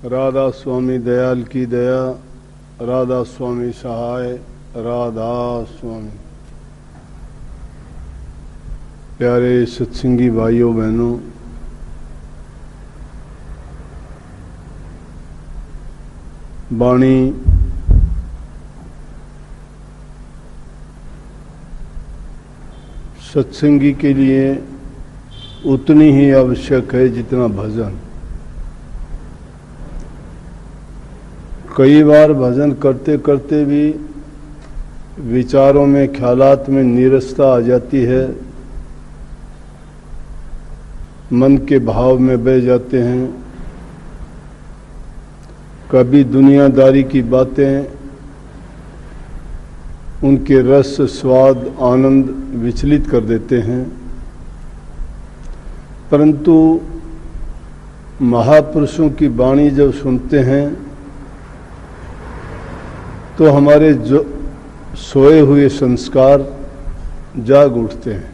राधा स्वामी दयाल की दया, राधा स्वामी सहाय, राधा स्वामी। प्यारे सत्संगी भाइयों बहनों, वाणी सत्संगी के लिए उतनी ही आवश्यक है जितना भजन। कई बार भजन करते करते भी विचारों में, ख्यालात में नीरसता आ जाती है, मन के भाव में बह जाते हैं। कभी दुनियादारी की बातें उनके रस, स्वाद, आनंद विचलित कर देते हैं, परंतु महापुरुषों की वाणी जब सुनते हैं तो हमारे जो सोए हुए संस्कार जाग उठते हैं।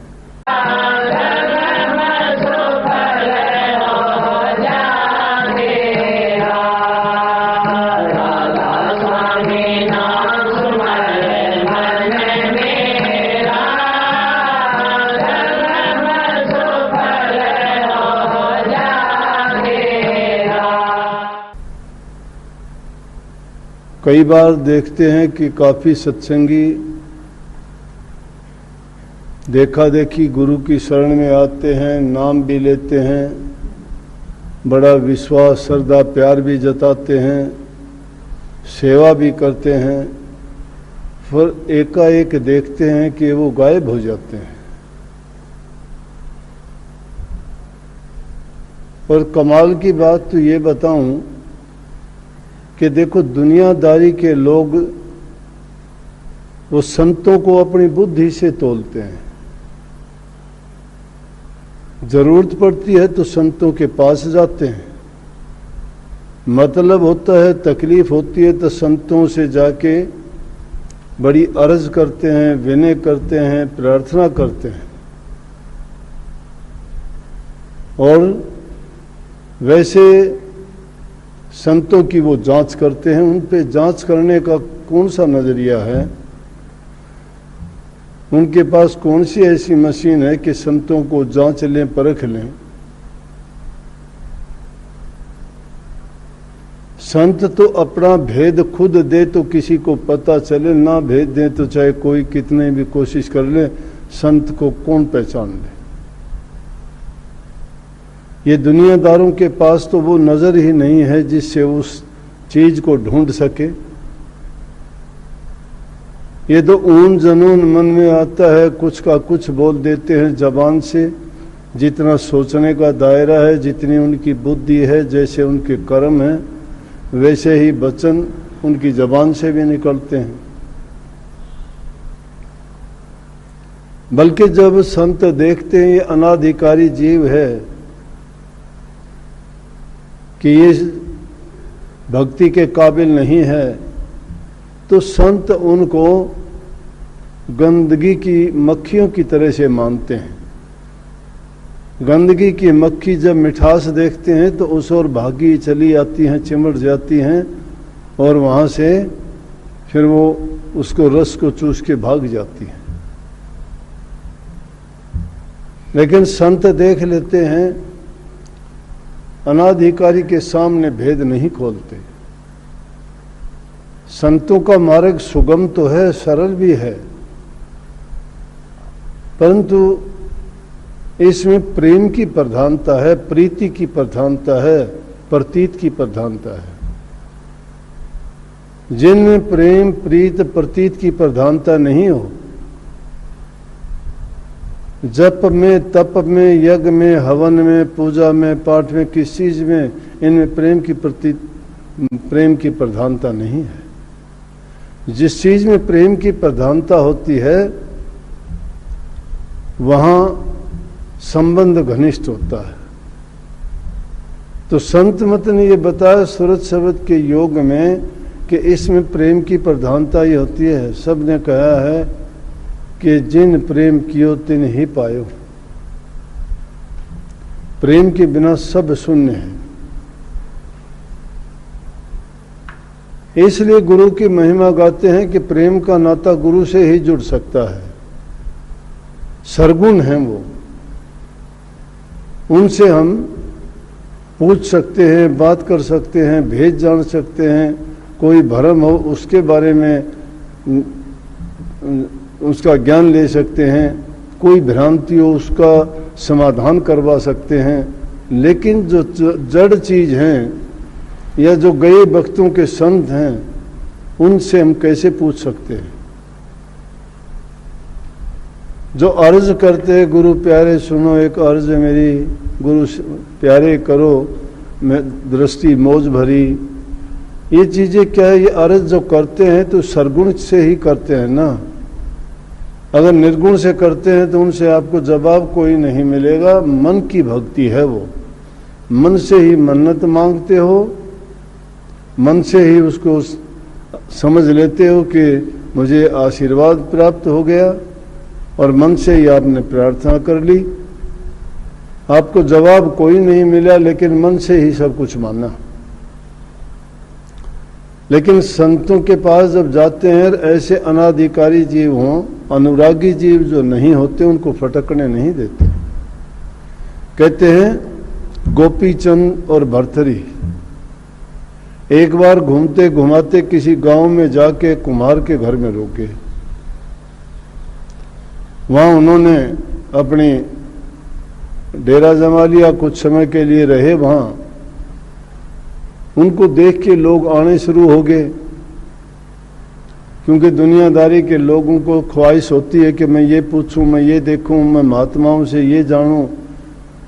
कई बार देखते हैं कि काफी सत्संगी देखा देखी गुरु की शरण में आते हैं, नाम भी लेते हैं, बड़ा विश्वास, श्रद्धा, प्यार भी जताते हैं, सेवा भी करते हैं, फिर एकाएक देखते हैं कि वो गायब हो जाते हैं। और कमाल की बात तो ये बताऊं कि देखो, दुनियादारी के लोग वो संतों को अपनी बुद्धि से तोलते हैं। जरूरत पड़ती है तो संतों के पास जाते हैं, मतलब होता है, तकलीफ होती है तो संतों से जाके बड़ी अर्ज करते हैं, विनय करते हैं, प्रार्थना करते हैं। और वैसे संतों की वो जांच करते हैं। उन पे जांच करने का कौन सा नजरिया है, उनके पास कौन सी ऐसी मशीन है कि संतों को जांच लें, परख लें। संत तो अपना भेद खुद दे तो किसी को पता चले, ना भेद दे तो चाहे कोई कितने भी कोशिश कर ले, संत को कौन पहचान ले। ये दुनियादारों के पास तो वो नजर ही नहीं है जिससे उस चीज को ढूंढ सके। ये तो ऊन जनून मन में आता है, कुछ का कुछ बोल देते हैं जबान से। जितना सोचने का दायरा है, जितनी उनकी बुद्धि है, जैसे उनके कर्म है, वैसे ही वचन उनकी जबान से भी निकलते हैं। बल्कि जब संत देखते हैं ये अनाधिकारी जीव है कि ये भक्ति के काबिल नहीं है, तो संत उनको गंदगी की मक्खियों की तरह से मानते हैं। गंदगी की मक्खी जब मिठास देखते हैं तो उस ओर भागी चली आती हैं, चिमट जाती हैं, और वहाँ से फिर वो उसको रस को चूस के भाग जाती हैं। लेकिन संत देख लेते हैं, अनाधिकारी के सामने भेद नहीं खोलते। संतों का मार्ग सुगम तो है, सरल भी है, परंतु इसमें प्रेम की प्रधानता है, प्रीति की प्रधानता है, प्रतीत की प्रधानता है। जिनमें प्रेम, प्रीत, प्रतीत की प्रधानता नहीं हो, जप में, तप में, यज्ञ में, हवन में, पूजा में, पाठ में, किस चीज में इनमें प्रेम की प्रधानता नहीं है। जिस चीज में प्रेम की प्रधानता होती है वहां संबंध घनिष्ठ होता है। तो संत मत ने ये बताया सूरत शब्द के योग में कि इसमें प्रेम की प्रधानता ही होती है। सब ने कहा है कि जिन प्रेम कियो तिन ही पायो। प्रेम के बिना सब शून्य है। इसलिए गुरु की महिमा गाते हैं कि प्रेम का नाता गुरु से ही जुड़ सकता है। सरगुण हैं वो, उनसे हम पूछ सकते हैं, बात कर सकते हैं, भेद जान सकते हैं। कोई भ्रम हो उसके बारे में उसका ज्ञान ले सकते हैं, कोई भ्रांति हो उसका समाधान करवा सकते हैं। लेकिन जो जड़ चीज हैं या जो गए भक्तों के संत हैं, उनसे हम कैसे पूछ सकते हैं? जो अर्ज करते हैं, गुरु प्यारे सुनो एक अर्ज मेरी, गुरु प्यारे करो मैं दृष्टि मौज भरी, ये चीजें क्या है? ये अर्ज जो करते हैं तो सरगुण से ही करते हैं ना। अगर निर्गुण से करते हैं तो उनसे आपको जवाब कोई नहीं मिलेगा। मन की भक्ति है वो, मन से ही मन्नत मांगते हो, मन से ही उसको समझ लेते हो कि मुझे आशीर्वाद प्राप्त हो गया, और मन से ही आपने प्रार्थना कर ली। आपको जवाब कोई नहीं मिला, लेकिन मन से ही सब कुछ माना। लेकिन संतों के पास जब जाते हैं, ऐसे अनाधिकारी जीव हों, अनुरागी जीव जो नहीं होते, उनको फटकने नहीं देते। कहते हैं गोपी चंद और भरथरी एक बार घूमते घुमाते किसी गांव में जाके कुम्हार के घर में रुके। वहां उन्होंने अपनी डेरा जमा लिया, कुछ समय के लिए रहे वहां। उनको देख के लोग आने शुरू हो गए, क्योंकि दुनियादारी के लोगों को ख्वाहिश होती है कि मैं ये पूछूं, मैं ये देखूं, मैं महात्माओं से ये जानूं।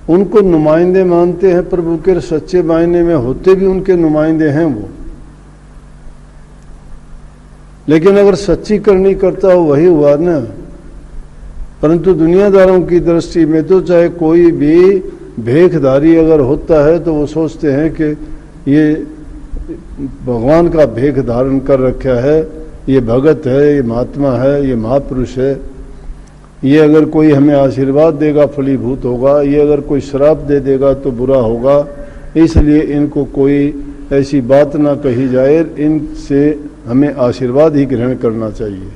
उनको नुमाइंदे मानते हैं, प्रभु के सच्चे मायने में होते भी उनके नुमाइंदे हैं वो। लेकिन अगर सच्ची करनी करता हो वही हुआ ना। परंतु दुनियादारों की दृष्टि में तो चाहे कोई भी भेखधारी अगर होता है तो वो सोचते हैं कि ये भगवान का भेख धारण कर रखा है, ये भगत है, ये महात्मा है, ये महापुरुष है, ये अगर कोई हमें आशीर्वाद देगा फलीभूत होगा, ये अगर कोई श्राप दे देगा तो बुरा होगा। इसलिए इनको कोई ऐसी बात ना कही जाए, इनसे हमें आशीर्वाद ही ग्रहण करना चाहिए।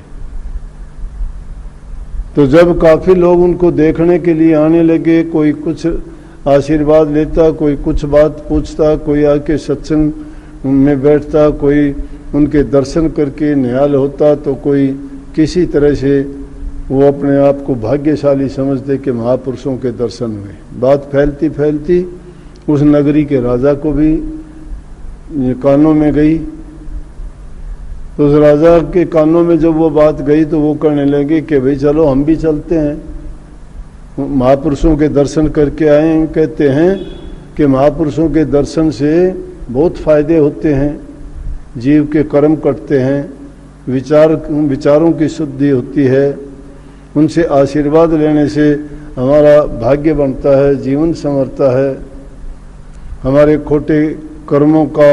तो जब काफी लोग उनको देखने के लिए आने लगे, कोई कुछ आशीर्वाद लेता, कोई कुछ बात पूछता, कोई आके सत्संग में बैठता, कोई उनके दर्शन करके निहाल होता, तो कोई किसी तरह से वो अपने आप को भाग्यशाली समझते कि महापुरुषों के दर्शन हुए। बात फैलती फैलती उस नगरी के राजा को भी कानों में गई। तो उस राजा के कानों में जब वो बात गई तो वो कहने लगे कि भाई चलो हम भी चलते हैं, महापुरुषों के दर्शन करके आए हैं। कहते हैं कि महापुरुषों के दर्शन से बहुत फायदे होते हैं, जीव के कर्म कटते हैं, विचारों की शुद्धि होती है, उनसे आशीर्वाद लेने से हमारा भाग्य बनता है, जीवन संवरता है, हमारे खोटे कर्मों का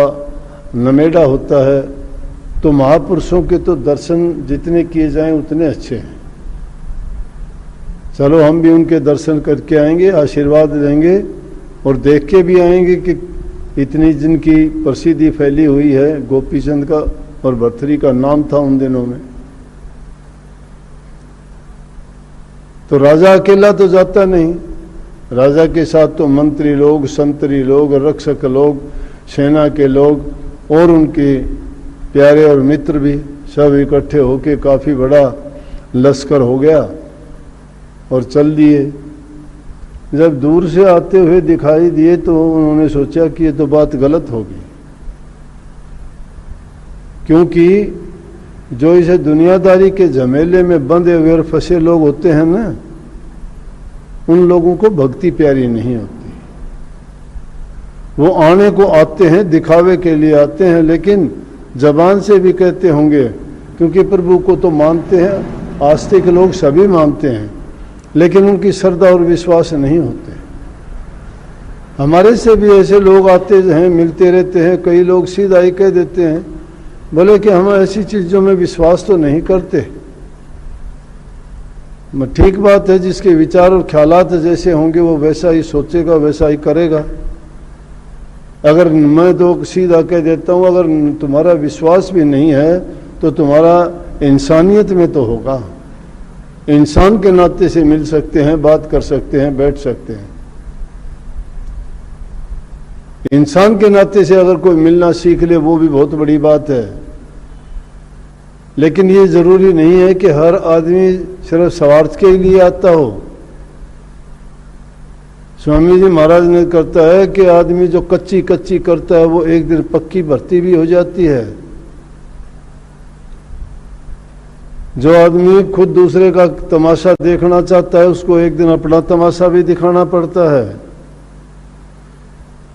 नमेड़ा होता है। तो महापुरुषों के तो दर्शन जितने किए जाएं उतने अच्छे हैं। चलो हम भी उनके दर्शन करके आएंगे, आशीर्वाद लेंगे और देख के भी आएंगे कि इतनी जिनकी प्रसिद्धि फैली हुई है। गोपी चंद का और भरथरी का नाम था उन दिनों में। तो राजा अकेला तो जाता नहीं, राजा के साथ तो मंत्री लोग, संतरी लोग, रक्षक लोग, सेना के लोग और उनके प्यारे और मित्र भी सब इकट्ठे होके काफी बड़ा लश्कर हो गया और चल दिए। जब दूर से आते हुए दिखाई दिए तो उन्होंने सोचा कि ये तो बात गलत होगी, क्योंकि जो इसे दुनियादारी के झमेले में बंधे हुए और फंसे लोग होते हैं ना, उन लोगों को भक्ति प्यारी नहीं होती। वो आने को आते हैं, दिखावे के लिए आते हैं, लेकिन जबान से भी कहते होंगे, क्योंकि प्रभु को तो मानते हैं, आस्तिक लोग सभी मानते हैं, लेकिन उनकी श्रद्धा और विश्वास नहीं होते। हमारे से भी ऐसे लोग आते हैं, मिलते रहते हैं। कई लोग सीधा ही कह देते हैं, बोले कि हम ऐसी चीज़ों में विश्वास तो नहीं करते। ठीक बात है, जिसके विचार और ख्यालात जैसे होंगे वो वैसा ही सोचेगा, वैसा ही करेगा। अगर मैं तो सीधा कह देता हूँ, अगर तुम्हारा विश्वास भी नहीं है तो तुम्हारा इंसानियत में तो होगा। इंसान के नाते से मिल सकते हैं, बात कर सकते हैं, बैठ सकते हैं। इंसान के नाते से अगर कोई मिलना सीख ले वो भी बहुत बड़ी बात है। लेकिन ये जरूरी नहीं है कि हर आदमी सिर्फ स्वार्थ के लिए आता हो। स्वामी जी महाराज ने करता है कि आदमी जो कच्ची कच्ची करता है वो एक दिन पक्की भर्ती भी हो जाती है। जो आदमी खुद दूसरे का तमाशा देखना चाहता है उसको एक दिन अपना तमाशा भी दिखाना पड़ता है।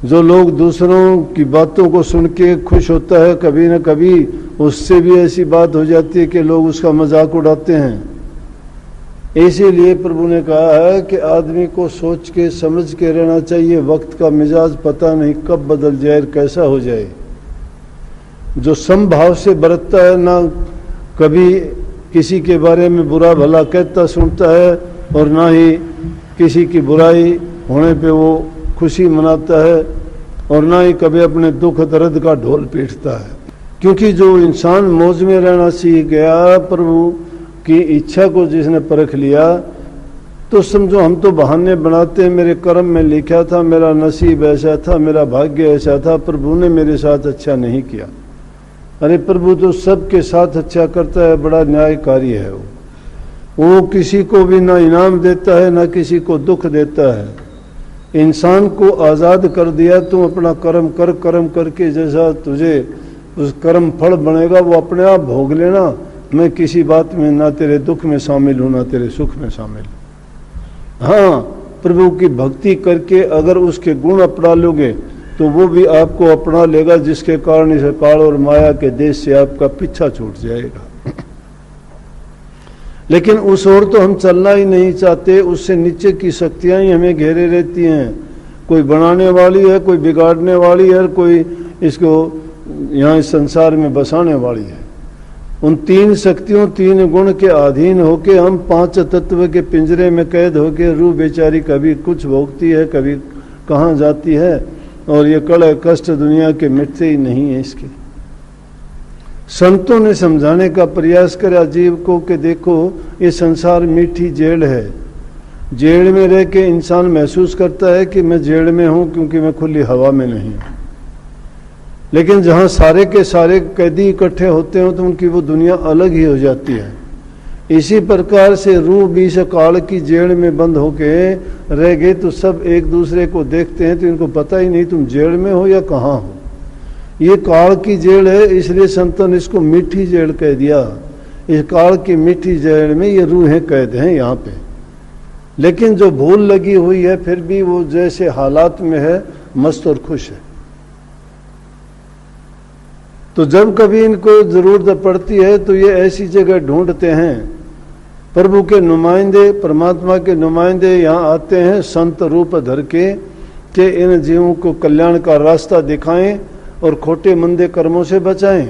जो लोग दूसरों की बातों को सुन के खुश होता है, कभी न कभी उससे भी ऐसी बात हो जाती है कि लोग उसका मजाक उड़ाते हैं। इसीलिए प्रभु ने कहा है कि आदमी को सोच के समझ के रहना चाहिए। वक्त का मिजाज पता नहीं कब बदल जाए, कैसा हो जाए। जो समभाव से बरतता है, ना कभी किसी के बारे में बुरा भला कहता सुनता है और ना ही किसी की बुराई होने पे वो खुशी मनाता है, और ना ही कभी अपने दुख दर्द का ढोल पीटता है। क्योंकि जो इंसान मौज में रहना सीख गया, प्रभु की इच्छा को जिसने परख लिया, तो समझो हम तो बहाने बनाते हैं, मेरे कर्म में लिखा था, मेरा नसीब ऐसा था, मेरा भाग्य ऐसा था, प्रभु ने मेरे साथ अच्छा नहीं किया। अरे प्रभु तो सबके साथ अच्छा करता है, बड़ा न्यायकारी है वो किसी को भी ना इनाम देता है ना किसी को दुख देता है। इंसान को आज़ाद कर दिया, तुम अपना कर्म कर, कर्म करके जैसा तुझे उस कर्म फल बनेगा वो अपने आप भोग लेना। मैं किसी बात में ना तेरे दुख में शामिल हूं ना तेरे सुख में शामिल। हाँ, प्रभु की भक्ति करके अगर उसके गुण अपना लोगे तो वो भी आपको अपना लेगा, जिसके कारण इस काल और माया के देश से आपका पीछा छूट जाएगा। लेकिन उस ओर तो हम चलना ही नहीं चाहते, उससे नीचे की शक्तियां ही हमें घेरे रहती हैं। कोई बनाने वाली है, कोई बिगाड़ने वाली है, कोई इसको यहाँ इस संसार में बसाने वाली है। उन तीन शक्तियों, तीन गुण के अधीन होके हम पांच तत्व के पिंजरे में कैद होके रूह बेचारी कभी कुछ भोगती है, कभी कहाँ जाती है, और ये कड़े कष्ट दुनिया के मिटते ही नहीं है इसके। संतों ने समझाने का प्रयास करा जीव को कि देखो ये संसार मीठी जेल है। जेल में रह के इंसान महसूस करता है कि मैं जेल में हूं क्योंकि मैं खुली हवा में नहीं हूं। लेकिन जहां सारे के सारे कैदी इकट्ठे होते हो तो उनकी वो दुनिया अलग ही हो जाती है। इसी प्रकार से रूह भी इस काल की जेल में बंद होके रह गए तो सब एक दूसरे को देखते हैं तो इनको पता ही नहीं तुम जेल में हो या कहाँ हो। ये काल की जेल है, इसलिए संतन इसको मीठी जेल कह दिया। इस काल की मीठी जेल में ये रूहें कैद हैं यहाँ पे। लेकिन जो भूल लगी हुई है फिर भी वो जैसे हालात में है मस्त और खुश है। तो जब कभी इनको जरूरत पड़ती है तो ये ऐसी जगह ढूंढते हैं। प्रभु के नुमाइंदे, परमात्मा के नुमाइंदे यहाँ आते हैं संत रूप धर के कि इन जीवों को कल्याण का रास्ता दिखाएं और खोटे मंदे कर्मों से बचाएं।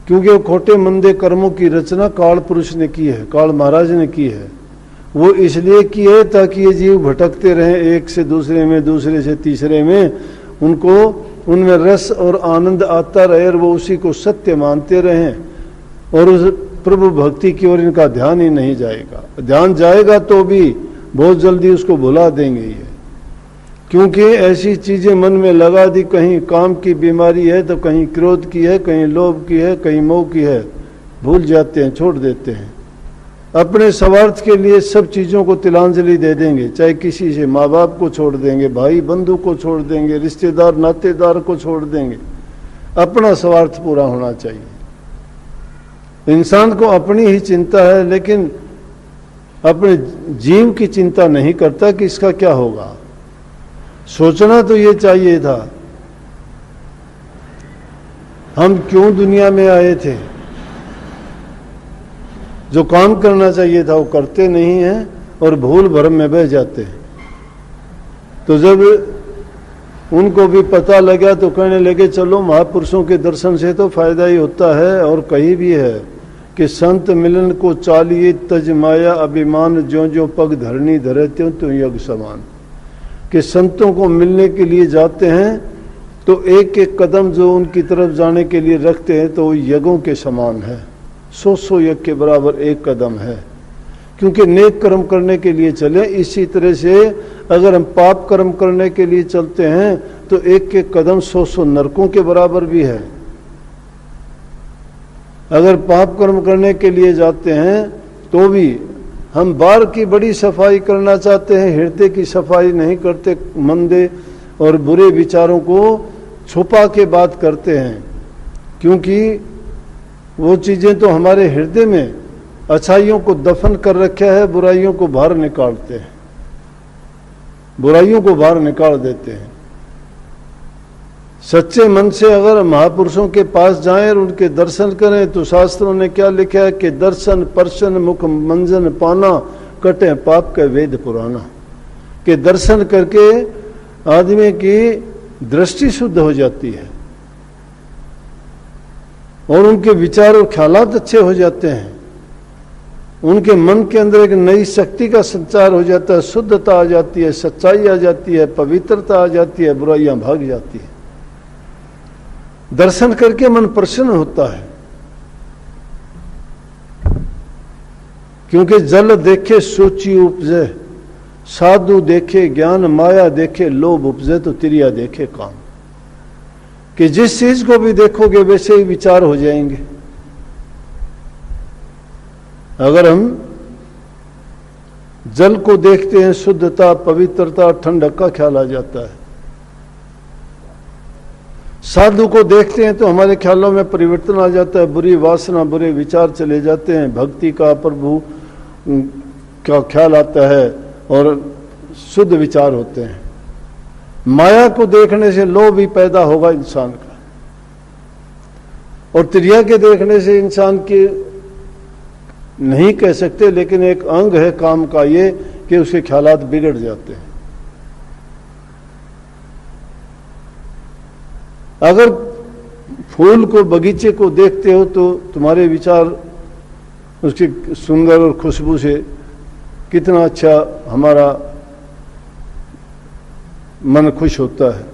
क्योंकि वो खोटे मंदे कर्मों की रचना काल पुरुष ने की है, काल महाराज ने की है। वो इसलिए की है ताकि ये जीव भटकते रहें एक से दूसरे में, दूसरे से तीसरे में, उनको उनमें रस और आनंद आता रहे और वो उसी को सत्य मानते रहें, और उस प्रभु भक्ति की ओर इनका ध्यान ही नहीं जाएगा। ध्यान जाएगा तो भी बहुत जल्दी उसको भुला देंगे ये, क्योंकि ऐसी चीजें मन में लगा दी, कहीं काम की बीमारी है तो कहीं क्रोध की है, कहीं लोभ की है, कहीं मोह की है, भूल जाते हैं, छोड़ देते हैं। अपने स्वार्थ के लिए सब चीज़ों को तिलांजलि दे देंगे, चाहे किसी से माँ बाप को छोड़ देंगे, भाई बंधु को छोड़ देंगे, रिश्तेदार नातेदार को छोड़ देंगे। अपना स्वार्थ पूरा होना चाहिए। इंसान को अपनी ही चिंता है, लेकिन अपने जीव की चिंता नहीं करता कि इसका क्या होगा। सोचना तो ये चाहिए था हम क्यों दुनिया में आए थे। जो काम करना चाहिए था वो करते नहीं हैं और भूल भरम में बह जाते हैं। तो जब उनको भी पता लगा तो कहने लगे चलो महापुरुषों के दर्शन से तो फायदा ही होता है। और कहीं भी है कि संत मिलन को चालिए तज माया अभिमान, ज्यों ज्यों पग धरनी धरे त्यों त्यों यज्ञ समान। कि संतों को मिलने के लिए जाते हैं तो एक एक कदम जो उनकी तरफ जाने के लिए रखते हैं तो वो यज्ञों के समान है। 100 यज्ञ के बराबर एक कदम है, क्योंकि नेक कर्म करने के लिए चले। इसी तरह से अगर हम पाप कर्म करने के लिए चलते हैं तो एक एक कदम 100 नरकों के बराबर भी है। अगर पाप कर्म करने के लिए जाते हैं तो भी हम बाहर की बड़ी सफाई करना चाहते हैं, हृदय की सफाई नहीं करते, मंदे और बुरे विचारों को छुपा के बात करते हैं, क्योंकि वो चीजें तो हमारे हृदय में अच्छाइयों को दफन कर रखा है, बुराइयों को बाहर निकालते हैं, बुराइयों को बाहर निकाल देते हैं। सच्चे मन से अगर महापुरुषों के पास जाएं और उनके दर्शन करें तो शास्त्रों ने क्या लिखा है कि दर्शन पर्शन मुख मंजन पाना कटे पाप का वेद पुराना, कि दर्शन करके आदमी की दृष्टि शुद्ध हो जाती है और उनके विचार और ख्यालात अच्छे हो जाते हैं, उनके मन के अंदर एक नई शक्ति का संचार हो जाता है, शुद्धता आ जाती है, सच्चाई आ जाती है, पवित्रता आ जाती है, बुराइयां भाग जाती है। दर्शन करके मन प्रसन्न होता है, क्योंकि जल देखे सोची उपजे, साधु देखे ज्ञान, माया देखे लोभ उपजे तो तिरिया देखे काम, कि जिस चीज को भी देखोगे वैसे ही विचार हो जाएंगे। अगर हम जल को देखते हैं, शुद्धता पवित्रता ठंडक का ख्याल आ जाता है। साधु को देखते हैं तो हमारे ख्यालों में परिवर्तन आ जाता है, बुरी वासना बुरे विचार चले जाते हैं, भक्ति का प्रभु का ख्याल आता है और शुद्ध विचार होते हैं। माया को देखने से लोभ भी पैदा होगा इंसान का, और त्रिया के देखने से इंसान की नहीं कह सकते, लेकिन एक अंग है काम का ये कि उसके ख्यालात बिगड़ जाते हैं। अगर फूल को बगीचे को देखते हो तो तुम्हारे विचार उसकी सुंदर और खुशबू से कितना अच्छा हमारा मन खुश होता है।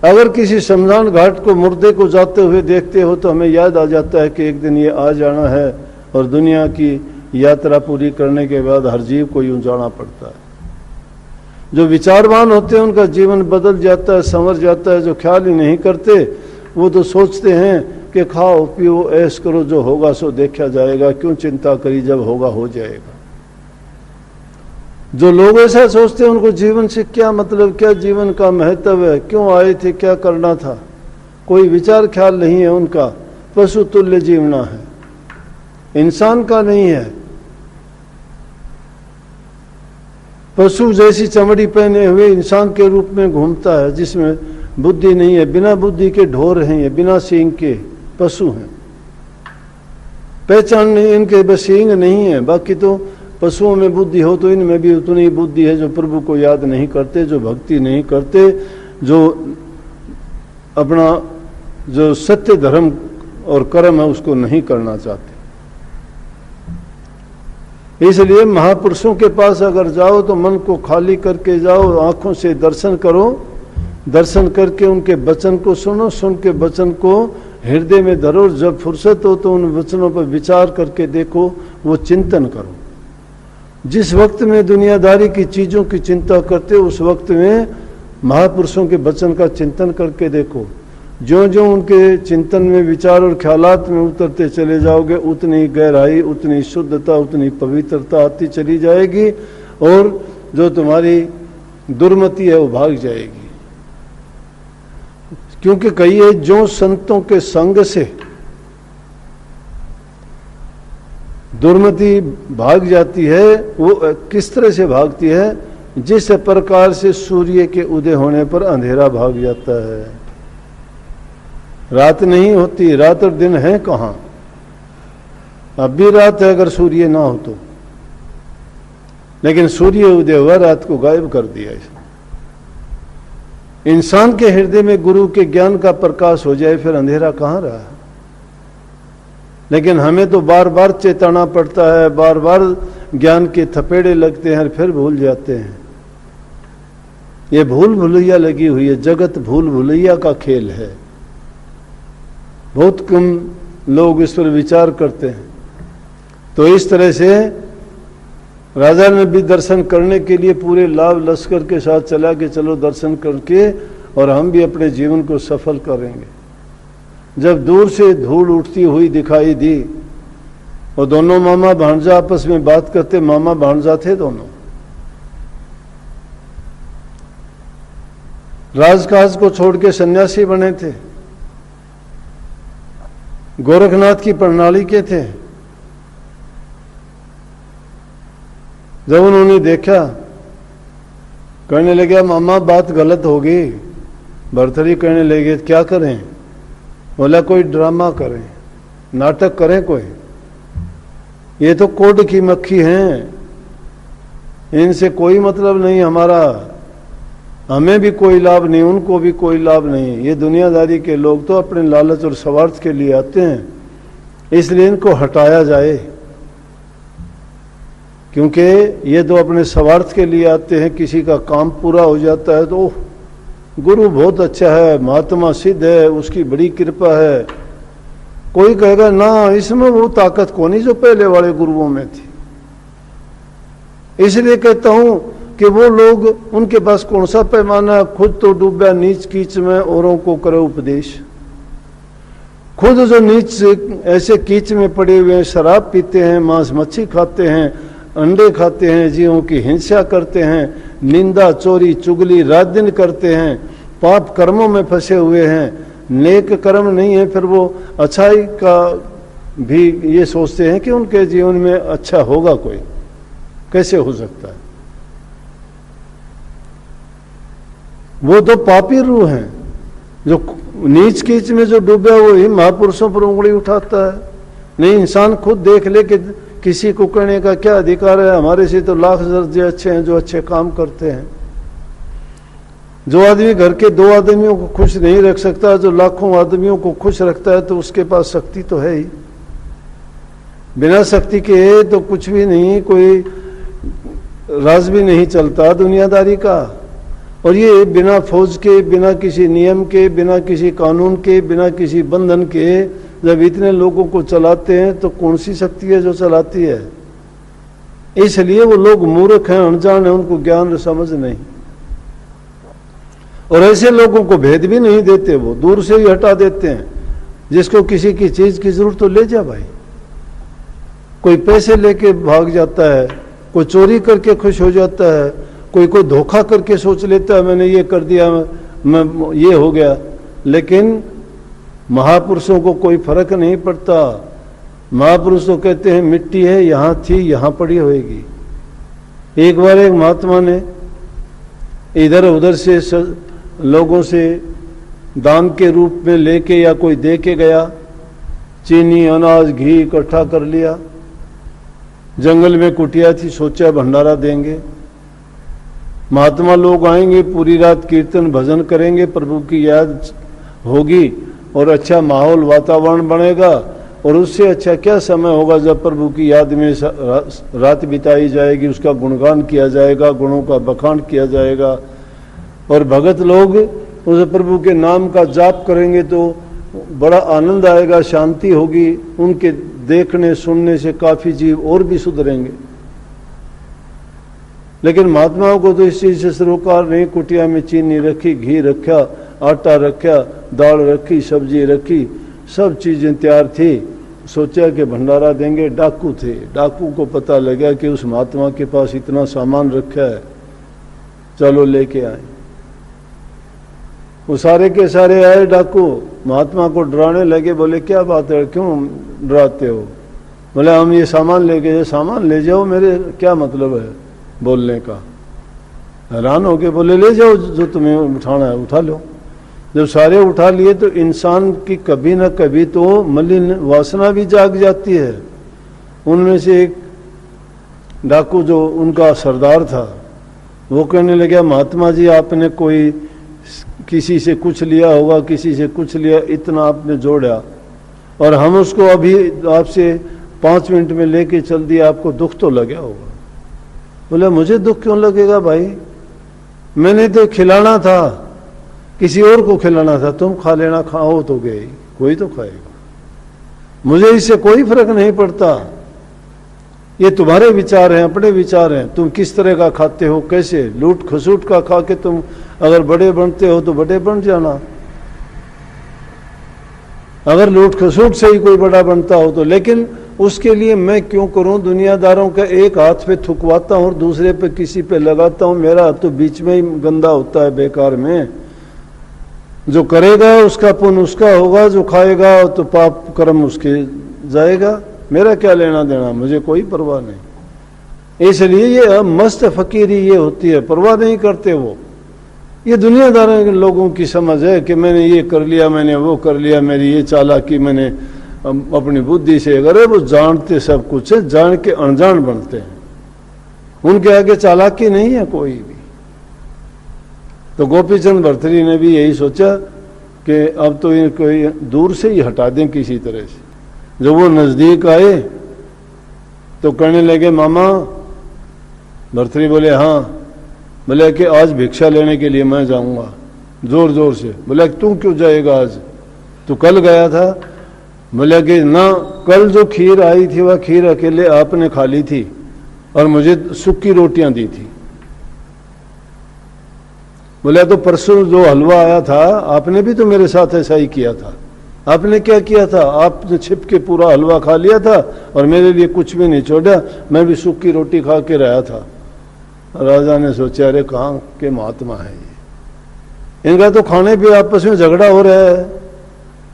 अगर किसी शमशान घाट को मुर्दे को जाते हुए देखते हो तो हमें याद आ जाता है कि एक दिन ये आ जाना है और दुनिया की यात्रा पूरी करने के बाद हर जीव को यूं जाना पड़ता है। जो विचारवान होते हैं उनका जीवन बदल जाता है, संवर जाता है। जो ख्याल ही नहीं करते वो तो सोचते हैं कि खाओ पियो ऐश करो, जो होगा सो देखा जाएगा, क्यों चिंता करी, जब होगा हो जाएगा। जो लोग ऐसा सोचते हैं उनको जीवन से क्या मतलब, क्या जीवन का महत्व है, क्यों आए थे, क्या करना था, कोई विचार ख्याल नहीं है उनका। पशु तुल्य जीवना है, इंसान का नहीं है। पशु जैसी चमड़ी पहने हुए इंसान के रूप में घूमता है, जिसमें बुद्धि नहीं है, बिना बुद्धि के ढोर हैं ये, बिना सींग के पशु हैं। पहचान नहीं इनके, बस सींग नहीं है। बाकी तो पशुओं में बुद्धि हो तो इनमें भी उतनी ही बुद्धि है, जो प्रभु को याद नहीं करते, जो भक्ति नहीं करते, जो अपना जो सत्य धर्म और कर्म है उसको नहीं करना चाहते। इसलिए महापुरुषों के पास अगर जाओ तो मन को खाली करके जाओ, आंखों से दर्शन करो, दर्शन करके उनके वचन को सुनो, सुन के वचन को हृदय में धरो। जब फुर्सत हो तो उन वचनों पर विचार करके देखो, वो चिंतन करो। जिस वक्त में दुनियादारी की चीजों की चिंता करते हो उस वक्त में महापुरुषों के वचन का चिंतन करके देखो। जो जो उनके चिंतन में विचार और ख्यालात में उतरते चले जाओगे उतनी गहराई, उतनी शुद्धता, उतनी पवित्रता आती चली जाएगी और जो तुम्हारी दुर्मति है वो भाग जाएगी। क्योंकि कहिए जो संतों के संग से दुर्मति भाग जाती है वो किस तरह से भागती है, जिस प्रकार से सूर्य के उदय होने पर अंधेरा भाग जाता है। रात नहीं होती, रात और दिन है कहाँ, अब भी रात है अगर सूर्य ना हो तो, लेकिन सूर्य उदय हुआ, रात को गायब कर दिया। इंसान के हृदय में गुरु के ज्ञान का प्रकाश हो जाए फिर अंधेरा कहाँ रहा। लेकिन हमें तो बार बार चेताना पड़ता है, बार बार ज्ञान के थपेड़े लगते हैं फिर भूल जाते हैं। ये भूल भुलैया लगी हुई है, जगत भूल भुलैया का खेल है। बहुत कम लोग इस पर विचार करते हैं। तो इस तरह से राजा ने भी दर्शन करने के लिए पूरे लाभ लश्कर के साथ चला कि चलो दर्शन करके और हम भी अपने जीवन को सफल करेंगे। जब दूर से धूल उठती हुई दिखाई दी और दोनों मामा भांजा आपस में बात करते, मामा भांजा थे दोनों, राजकाज को छोड़ के सन्यासी बने थे, गोरखनाथ की प्रणाली के थे। जब उन्होंने देखा, कहने लगे मामा बात गलत होगी। भरथरी कहने लगे क्या करें? बोला कोई ड्रामा करें, नाटक करें कोई। ये तो कोड की मक्खी हैं, इनसे कोई मतलब नहीं हमारा, हमें भी कोई लाभ नहीं, उनको भी कोई लाभ नहीं। ये दुनियादारी के लोग तो अपने लालच और स्वार्थ के लिए आते हैं, इसलिए इनको हटाया जाए। क्योंकि ये तो अपने स्वार्थ के लिए आते हैं, किसी का काम पूरा हो जाता है तो गुरु बहुत अच्छा है, महात्मा सिद्ध है, उसकी बड़ी कृपा है। कोई कहेगा ना, इसमें वो ताकत को नहीं जो पहले वाले गुरुओं में थी। इसलिए कहता हूं कि वो लोग, उनके पास कौन सा पैमाना, खुद तो डूबा नीच कीच में, औरों को करे उपदेश। खुद जो नीच ऐसे कीच में पड़े हुए हैं, शराब पीते हैं, मांस मच्छी खाते हैं, अंडे खाते हैं, जीवों की हिंसा करते हैं, निंदा चोरी चुगली रात दिन करते हैं, पाप कर्मों में फंसे हुए हैं, नेक कर्म नहीं है, फिर वो अच्छाई का भी ये सोचते हैं कि उनके जीवन में अच्छा होगा कोई, कैसे हो सकता है। वो तो पापी रूह हैं, जो नीच कीच में जो डूबा वो ही महापुरुषों पर उंगली उठाता है। नहीं, इंसान खुद देख ले कि किसी को कहने का क्या अधिकार है, हमारे से तो लाख दर्जे अच्छे हैं जो अच्छे काम करते हैं। जो आदमी घर के 2 आदमियों को खुश नहीं रख सकता, जो लाखों आदमियों को खुश रखता है, तो उसके पास शक्ति तो है ही। बिना शक्ति के तो कुछ भी नहीं, कोई राज भी नहीं चलता दुनियादारी का। और ये बिना फौज के, बिना किसी नियम के, बिना किसी कानून के, बिना किसी बंधन के जब इतने लोगों को चलाते हैं तो कौन सी शक्ति है जो चलाती है? इसलिए वो लोग मूर्ख हैं, अनजान हैं, उनको ज्ञान समझ नहीं। और ऐसे लोगों को भेद भी नहीं देते, वो दूर से ही हटा देते हैं। जिसको किसी की चीज की जरूरत तो ले जा भाई। कोई पैसे लेके भाग जाता है, कोई चोरी करके खुश हो जाता है, कोई धोखा करके सोच लेता है मैंने ये कर दिया, मैं ये हो गया। लेकिन महापुरुषों को कोई फर्क नहीं पड़ता। महापुरुष तो कहते हैं मिट्टी है, यहां थी यहां पड़ी होएगी। एक बार एक महात्मा ने इधर उधर से लोगों से दान के रूप में लेके या कोई दे के गया, चीनी अनाज घी इकट्ठा कर लिया। जंगल में कुटिया थी, सोचा भंडारा देंगे। महात्मा लोग आएंगे, पूरी रात कीर्तन भजन करेंगे, प्रभु की याद होगी और अच्छा माहौल वातावरण बनेगा। और उससे अच्छा क्या समय होगा जब प्रभु की याद में रात बिताई जाएगी, उसका गुणगान किया जाएगा, गुणों का बखान किया जाएगा। और भगत लोग उस प्रभु के नाम का जाप करेंगे तो बड़ा आनंद आएगा, शांति होगी। उनके देखने सुनने से काफी जीव और भी सुधरेंगे। लेकिन महात्माओं को तो इस चीज से सरोकार नहीं। कुटिया में चीनी रखी, घी रखा, आटा रखा, दाल रखी, सब्जी रखी, सब चीजें तैयार थी। सोचा कि भंडारा देंगे। डाकू थे, डाकू को पता लगा कि उस महात्मा के पास इतना सामान रखा है, चलो लेके आए। वो सारे के सारे आए डाकू, महात्मा को डराने लगे। बोले क्या बात है, क्यों डराते हो? बोले हम ये सामान लेके जाए। सामान ले जाओ, मेरे क्या मतलब है बोलने का? हैरान हो गए। बोले ले जाओ, जो तुम्हें उठाना है उठा लो। जब सारे उठा लिए तो इंसान की कभी ना कभी तो मलिन वासना भी जाग जाती है। उनमें से एक डाकू जो उनका सरदार था, वो कहने लगा महात्मा जी आपने कोई किसी से कुछ लिया होगा, किसी से कुछ लिया, इतना आपने जोड़ा और हम उसको अभी आपसे 5 मिनट में लेके चल दिया, आपको दुख तो लगा होगा। बोले मुझे दुख क्यों लगेगा भाई, मैंने तो खिलाना था, किसी और को खिलाना था, तुम खा लेना, खाओ तो गए, कोई तो खाएगा, मुझे इससे कोई फर्क नहीं पड़ता। ये तुम्हारे विचार हैं, अपने विचार हैं, तुम किस तरह का खाते हो, कैसे लूट खसूट का खा के तुम अगर बड़े बनते हो तो बड़े बन जाना, अगर लूट खसूट से ही कोई बड़ा बनता हो तो। लेकिन उसके लिए मैं क्यों करूं, दुनियादारों का एक हाथ पे थुकवाता हूं और दूसरे पे किसी पे लगाता हूं, मेरा हाथ तो बीच में ही गंदा होता है बेकार में। जो करेगा उसका पुण्य उसका होगा, जो खाएगा तो पाप कर्म उसके जाएगा, मेरा क्या लेना देना, मुझे कोई परवाह नहीं। इसलिए ये मस्त फकीरी ये होती है, परवाह नहीं करते वो। ये दुनियादारों के लोगों की समझ है कि मैंने ये कर लिया, मैंने वो कर लिया, मेरी ये चालाकी मैंने अपनी बुद्धि से करे। वो जानते सब कुछ है, जान के अनजान बनते हैं, उनके आगे चालाकी नहीं है कोई भी। तो गोपीचंद भर्तृहरि ने भी यही सोचा कि अब तो इनको दूर से ही हटा दें किसी तरह से। जब वो नजदीक आए तो कहने लगे, मामा। भर्तृहरि बोले हाँ। बोले कि आज भिक्षा लेने के लिए मैं जाऊंगा, जोर जोर से। बोले तू क्यों जाएगा आज, तू कल गया था। बोले कि ना, कल जो खीर आई थी वह खीर अकेले आपने खा ली थी और मुझे सूखी रोटियां दी थी। बोले तो परसों जो हलवा आया था आपने भी तो मेरे साथ ऐसा ही किया था। आपने क्या किया था, आपने छिप के पूरा हलवा खा लिया था और मेरे लिए कुछ भी नहीं छोड़ा, मैं भी सूखी रोटी खा के रहा था। राजा ने सोचा, अरे कहाँ के महात्मा है ये, इनका तो खाने पे आपस में झगड़ा हो रहा है।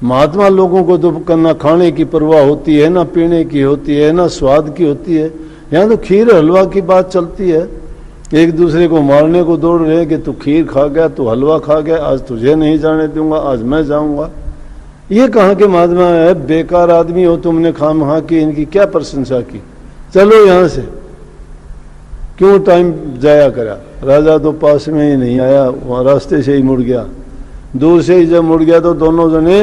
महात्मा लोगों को तो ना खाने की परवाह होती है, ना पीने की होती है, ना स्वाद की होती है। यहाँ तो खीर हलवा की बात चलती है, एक दूसरे को मारने को दौड़ रहे हैं कि तू खीर खा गया, तू हलवा खा गया, आज तुझे नहीं जाने दूंगा, आज मैं जाऊंगा। ये कहाँ के महात्मा है, बेकार आदमी हो, तुमने खामखा की इनकी क्या प्रशंसा की, चलो यहाँ से, क्यों टाइम जाया करा। राजा तो पास में ही नहीं आया, वहाँ रास्ते से ही मुड़ गया। दूर से ही जब मुड़ गया तो दोनों जने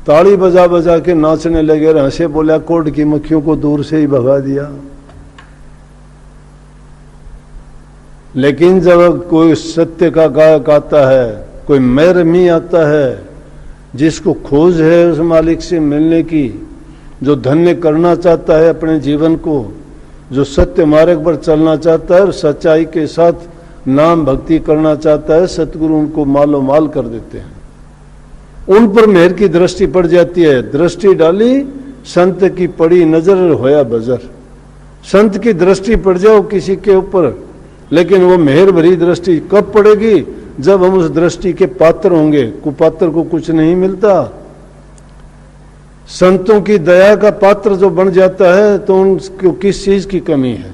ताली बजा बजा के नाचने लगे और हंसे, बोला कोर्ट की मक्खियों को दूर से ही भगा दिया। लेकिन जब कोई सत्य का गायक आता है, कोई मैरमी आता है, जिसको खोज है उस मालिक से मिलने की, जो धन्य करना चाहता है अपने जीवन को, जो सत्य मार्ग पर चलना चाहता है और सच्चाई के साथ नाम भक्ति करना चाहता है, सतगुरु उनको मालो माल कर देते हैं। उन पर मेहर की दृष्टि पड़ जाती है। दृष्टि डाली संत की पड़ी नजर होया बजर। संत की दृष्टि पड़ जाओ किसी के ऊपर, लेकिन वो मेहर भरी दृष्टि कब पड़ेगी, जब हम उस दृष्टि के पात्र होंगे। कुपात्र को कुछ नहीं मिलता। संतों की दया का पात्र जो बन जाता है तो उनको किस चीज की कमी है,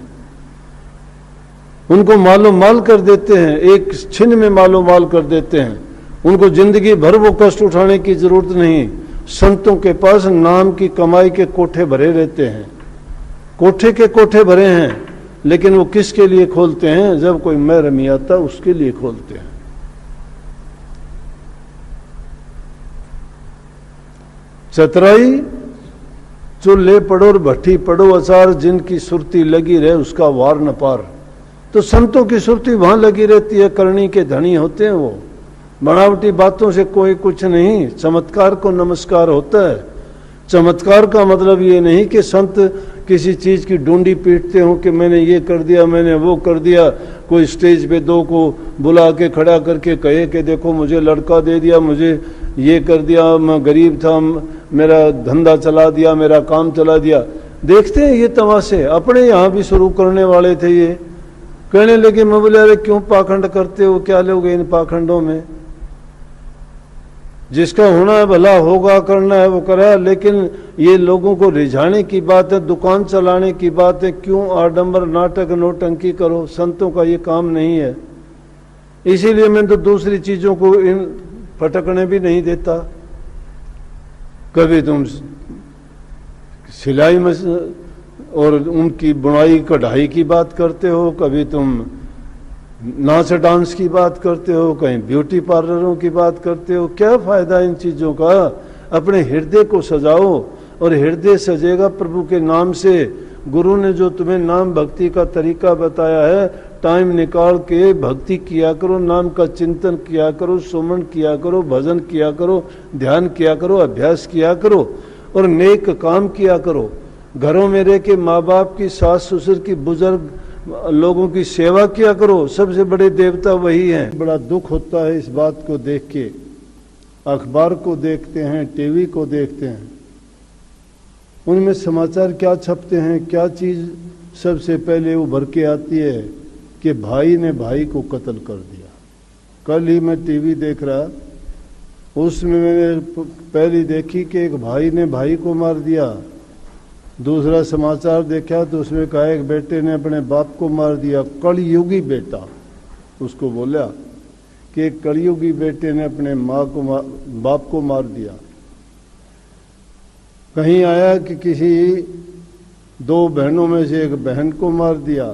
उनको मालो माल कर देते हैं, एक छिन में मालो माल कर देते हैं। उनको जिंदगी भर वो कष्ट उठाने की जरूरत नहीं। संतों के पास नाम की कमाई के कोठे भरे रहते हैं, कोठे के कोठे भरे हैं, लेकिन वो किसके लिए खोलते हैं, जब कोई मैरमी आता उसके लिए खोलते हैं। चतराई चूल्हे पड़ो और भट्टी पड़ो अचार, जिनकी सुरती लगी रहे उसका वार न पार। तो संतों की सुरती वहां लगी रहती है, करनी के धनी होते हैं वो। बनावटी बातों से कोई कुछ नहीं, चमत्कार को नमस्कार होता है। चमत्कार का मतलब ये नहीं कि संत किसी चीज की डूंडी पीटते हो कि मैंने ये कर दिया, मैंने वो कर दिया। कोई स्टेज पे दो को बुला के खड़ा करके कहे कि देखो मुझे लड़का दे दिया, मुझे ये कर दिया, मैं गरीब था, मेरा धंधा चला दिया, मेरा काम चला दिया। देखते हैं ये तमाशे, अपने यहाँ भी शुरू करने वाले थे। ये कहने लगे, मैं बोले अरे क्यों पाखंड करते हो, क्या लोगे इन पाखंडों में। जिसका होना है भला होगा, करना है वो करा, लेकिन ये लोगों को रिझाने की बात है, दुकान चलाने की बात है, क्यों आडंबर नाटक नौटंकी करो। संतों का ये काम नहीं है। इसीलिए मैं तो दूसरी चीजों को इन फटकने भी नहीं देता। कभी तुम सिलाई में और उनकी बुनाई कढ़ाई की बात करते हो, कभी तुम नाच डांस की बात करते हो, कहीं ब्यूटी पार्लरों की बात करते हो। क्या फायदा इन चीजों का। अपने हृदय को सजाओ, और हृदय सजेगा प्रभु के नाम से। गुरु ने जो तुम्हें नाम भक्ति का तरीका बताया है, टाइम निकाल के भक्ति किया करो, नाम का चिंतन किया करो, सुमन किया करो, भजन किया करो, ध्यान किया करो, अभ्यास किया करो और नेक काम किया करो। घरों में रह के माँ बाप की, सास ससुर की, बुजुर्ग लोगों की सेवा किया करो। सबसे बड़े देवता वही हैं। बड़ा दुख होता है इस बात को देख के। अखबार को देखते हैं, टीवी को देखते हैं, उनमें समाचार क्या छपते हैं, क्या चीज सबसे पहले उभर के आती है कि भाई ने भाई को कत्ल कर दिया। कल ही मैं टीवी देख रहा, उसमें मैंने पहली देखी कि एक भाई ने भाई को मार दिया। दूसरा समाचार देखा तो उसमें कहा एक बेटे ने अपने बाप को मार दिया। कलयुगी बेटा, उसको बोला कि एक कलयुगी बेटे ने अपने बाप को मार दिया। कहीं आया कि किसी दो बहनों में से एक बहन को मार दिया।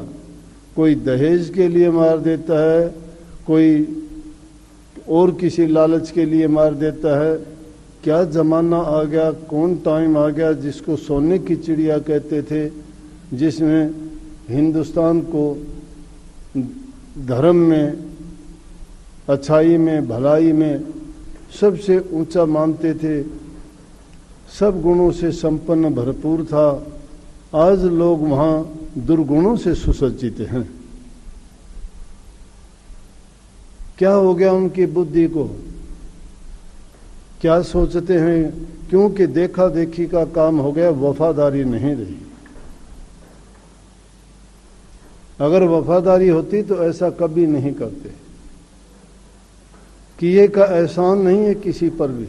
कोई दहेज के लिए मार देता है, कोई और किसी लालच के लिए मार देता है। क्या जमाना आ गया, कौन टाइम आ गया जिसको सोने की चिड़िया कहते थे, जिसमें हिंदुस्तान को धर्म में, अच्छाई में, भलाई में सबसे ऊंचा मानते थे, सब गुणों से संपन्न भरपूर था। आज लोग वहां दुर्गुणों से सुसज्जित हैं। क्या हो गया उनकी बुद्धि को? क्या सोचते हैं? क्योंकि देखा देखी का काम हो गया, वफादारी नहीं रही। अगर वफादारी होती तो ऐसा कभी नहीं करते। किए का एहसान नहीं है किसी पर भी,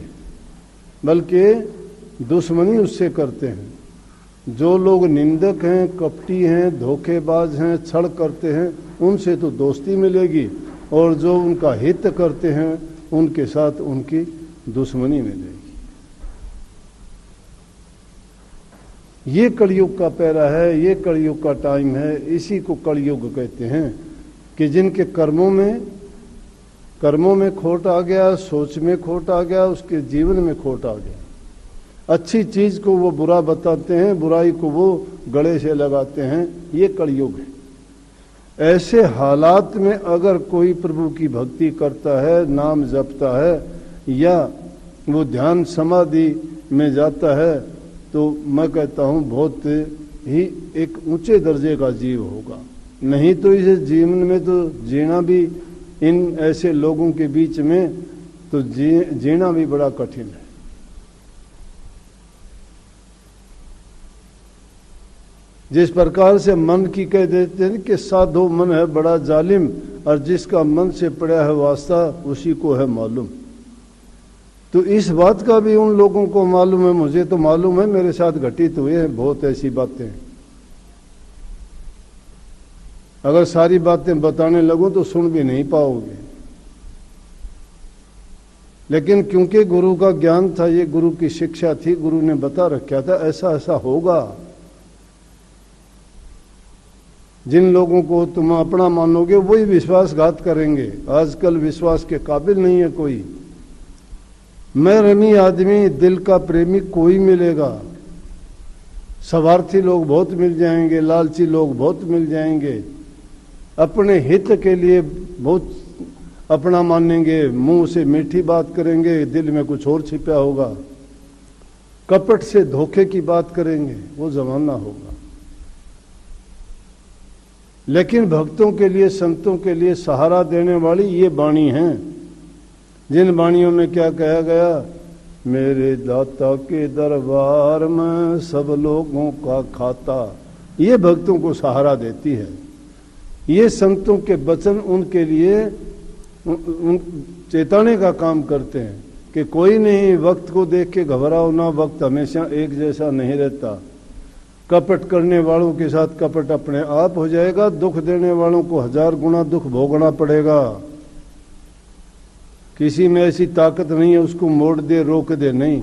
बल्कि दुश्मनी उससे करते हैं। जो लोग निंदक हैं, कपटी हैं, धोखेबाज हैं, छल करते हैं, उनसे तो दोस्ती मिलेगी, और जो उनका हित करते हैं उनके साथ उनकी दुश्मनी मिलेगी। ये कलयुग का पैरा है, ये कलयुग का टाइम है। इसी को कलयुग कहते हैं कि जिनके कर्मों में खोट आ गया, सोच में खोट आ गया, उसके जीवन में खोट आ गया। अच्छी चीज को वो बुरा बताते हैं, बुराई को वो गले से लगाते हैं। ये कलयुग है। ऐसे हालात में अगर कोई प्रभु की भक्ति करता है, नाम जपता है, या वो ध्यान समाधि में जाता है, तो मैं कहता हूँ बहुत ही एक ऊंचे दर्जे का जीव होगा। नहीं तो इस जीवन में तो जीना भी, इन ऐसे लोगों के बीच में तो जीना भी बड़ा कठिन है। जिस प्रकार से मन की कह देते हैं कि साधो मन है बड़ा जालिम, और जिसका मन से पड़ा है वास्ता उसी को है मालूम। तो इस बात का भी उन लोगों को मालूम है। मुझे तो मालूम है, मेरे साथ घटित हुए हैं बहुत ऐसी बातें। अगर सारी बातें बताने लगूं तो सुन भी नहीं पाओगे। लेकिन क्योंकि गुरु का ज्ञान था, ये गुरु की शिक्षा थी, गुरु ने बता रखा था ऐसा ऐसा होगा। जिन लोगों को तुम अपना मानोगे वही विश्वासघात करेंगे। आजकल विश्वास के काबिल नहीं है कोई। मैं रमी आदमी, दिल का प्रेमी कोई मिलेगा। स्वार्थी लोग बहुत मिल जाएंगे, लालची लोग बहुत मिल जाएंगे, अपने हित के लिए बहुत अपना मानेंगे, मुंह से मीठी बात करेंगे, दिल में कुछ और छिपा होगा, कपट से धोखे की बात करेंगे। वो जमाना होगा। लेकिन भक्तों के लिए, संतों के लिए सहारा देने वाली ये वाणी है, जिन वाणियों में क्या कहा गया, मेरे दाता के दरबार में सब लोगों का खाता। ये भक्तों को सहारा देती है। ये संतों के वचन उनके लिए चेताने का काम करते हैं कि कोई नहीं, वक्त को देख के घबराओ ना, वक्त हमेशा एक जैसा नहीं रहता। कपट करने वालों के साथ कपट अपने आप हो जाएगा, दुख देने वालों को 1000 गुना दुख भोगना पड़ेगा। किसी में ऐसी ताकत नहीं है उसको मोड़ दे, रोक दे, नहीं।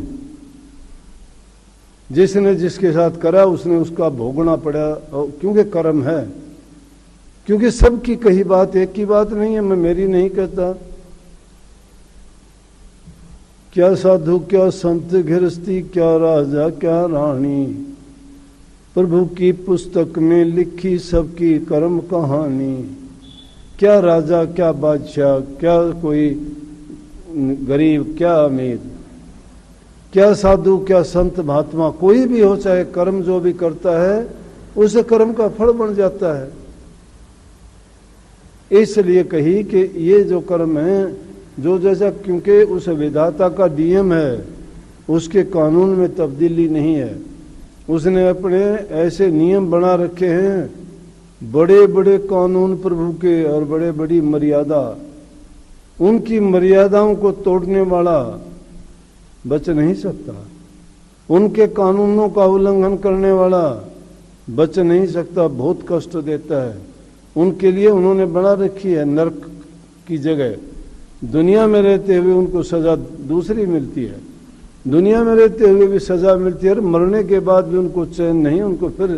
जिसने जिसके साथ करा उसने उसका भोगना पड़ा, क्योंकि कर्म है। क्योंकि सबकी कही बात एक की बात नहीं है, मैं मेरी नहीं कहता। क्या साधु, क्या संत, गृहस्थी, क्या राजा, क्या रानी, प्रभु की पुस्तक में लिखी सबकी कर्म कहानी। क्या राजा, क्या बादशाह, क्या कोई गरीब, क्या अमीर, क्या साधु, क्या संत महात्मा, कोई भी हो, चाहे कर्म जो भी करता है उसे कर्म का फल बन जाता है। इसलिए कही कि ये जो कर्म है, जो जैसा, क्योंकि उस विधाता का नियम है, उसके कानून में तब्दीली नहीं है। उसने अपने ऐसे नियम बना रखे हैं, बड़े बड़े कानून प्रभु के और बड़े बड़ी मर्यादा, उनकी मर्यादाओं को तोड़ने वाला बच नहीं सकता। उनके कानूनों का उल्लंघन करने वाला बच नहीं सकता, बहुत कष्ट देता है। उनके लिए उन्होंने बना रखी है नरक की जगह। दुनिया में रहते हुए उनको सजा दूसरी मिलती है, दुनिया में रहते हुए भी सजा मिलती है, और मरने के बाद भी उनको चैन नहीं, उनको फिर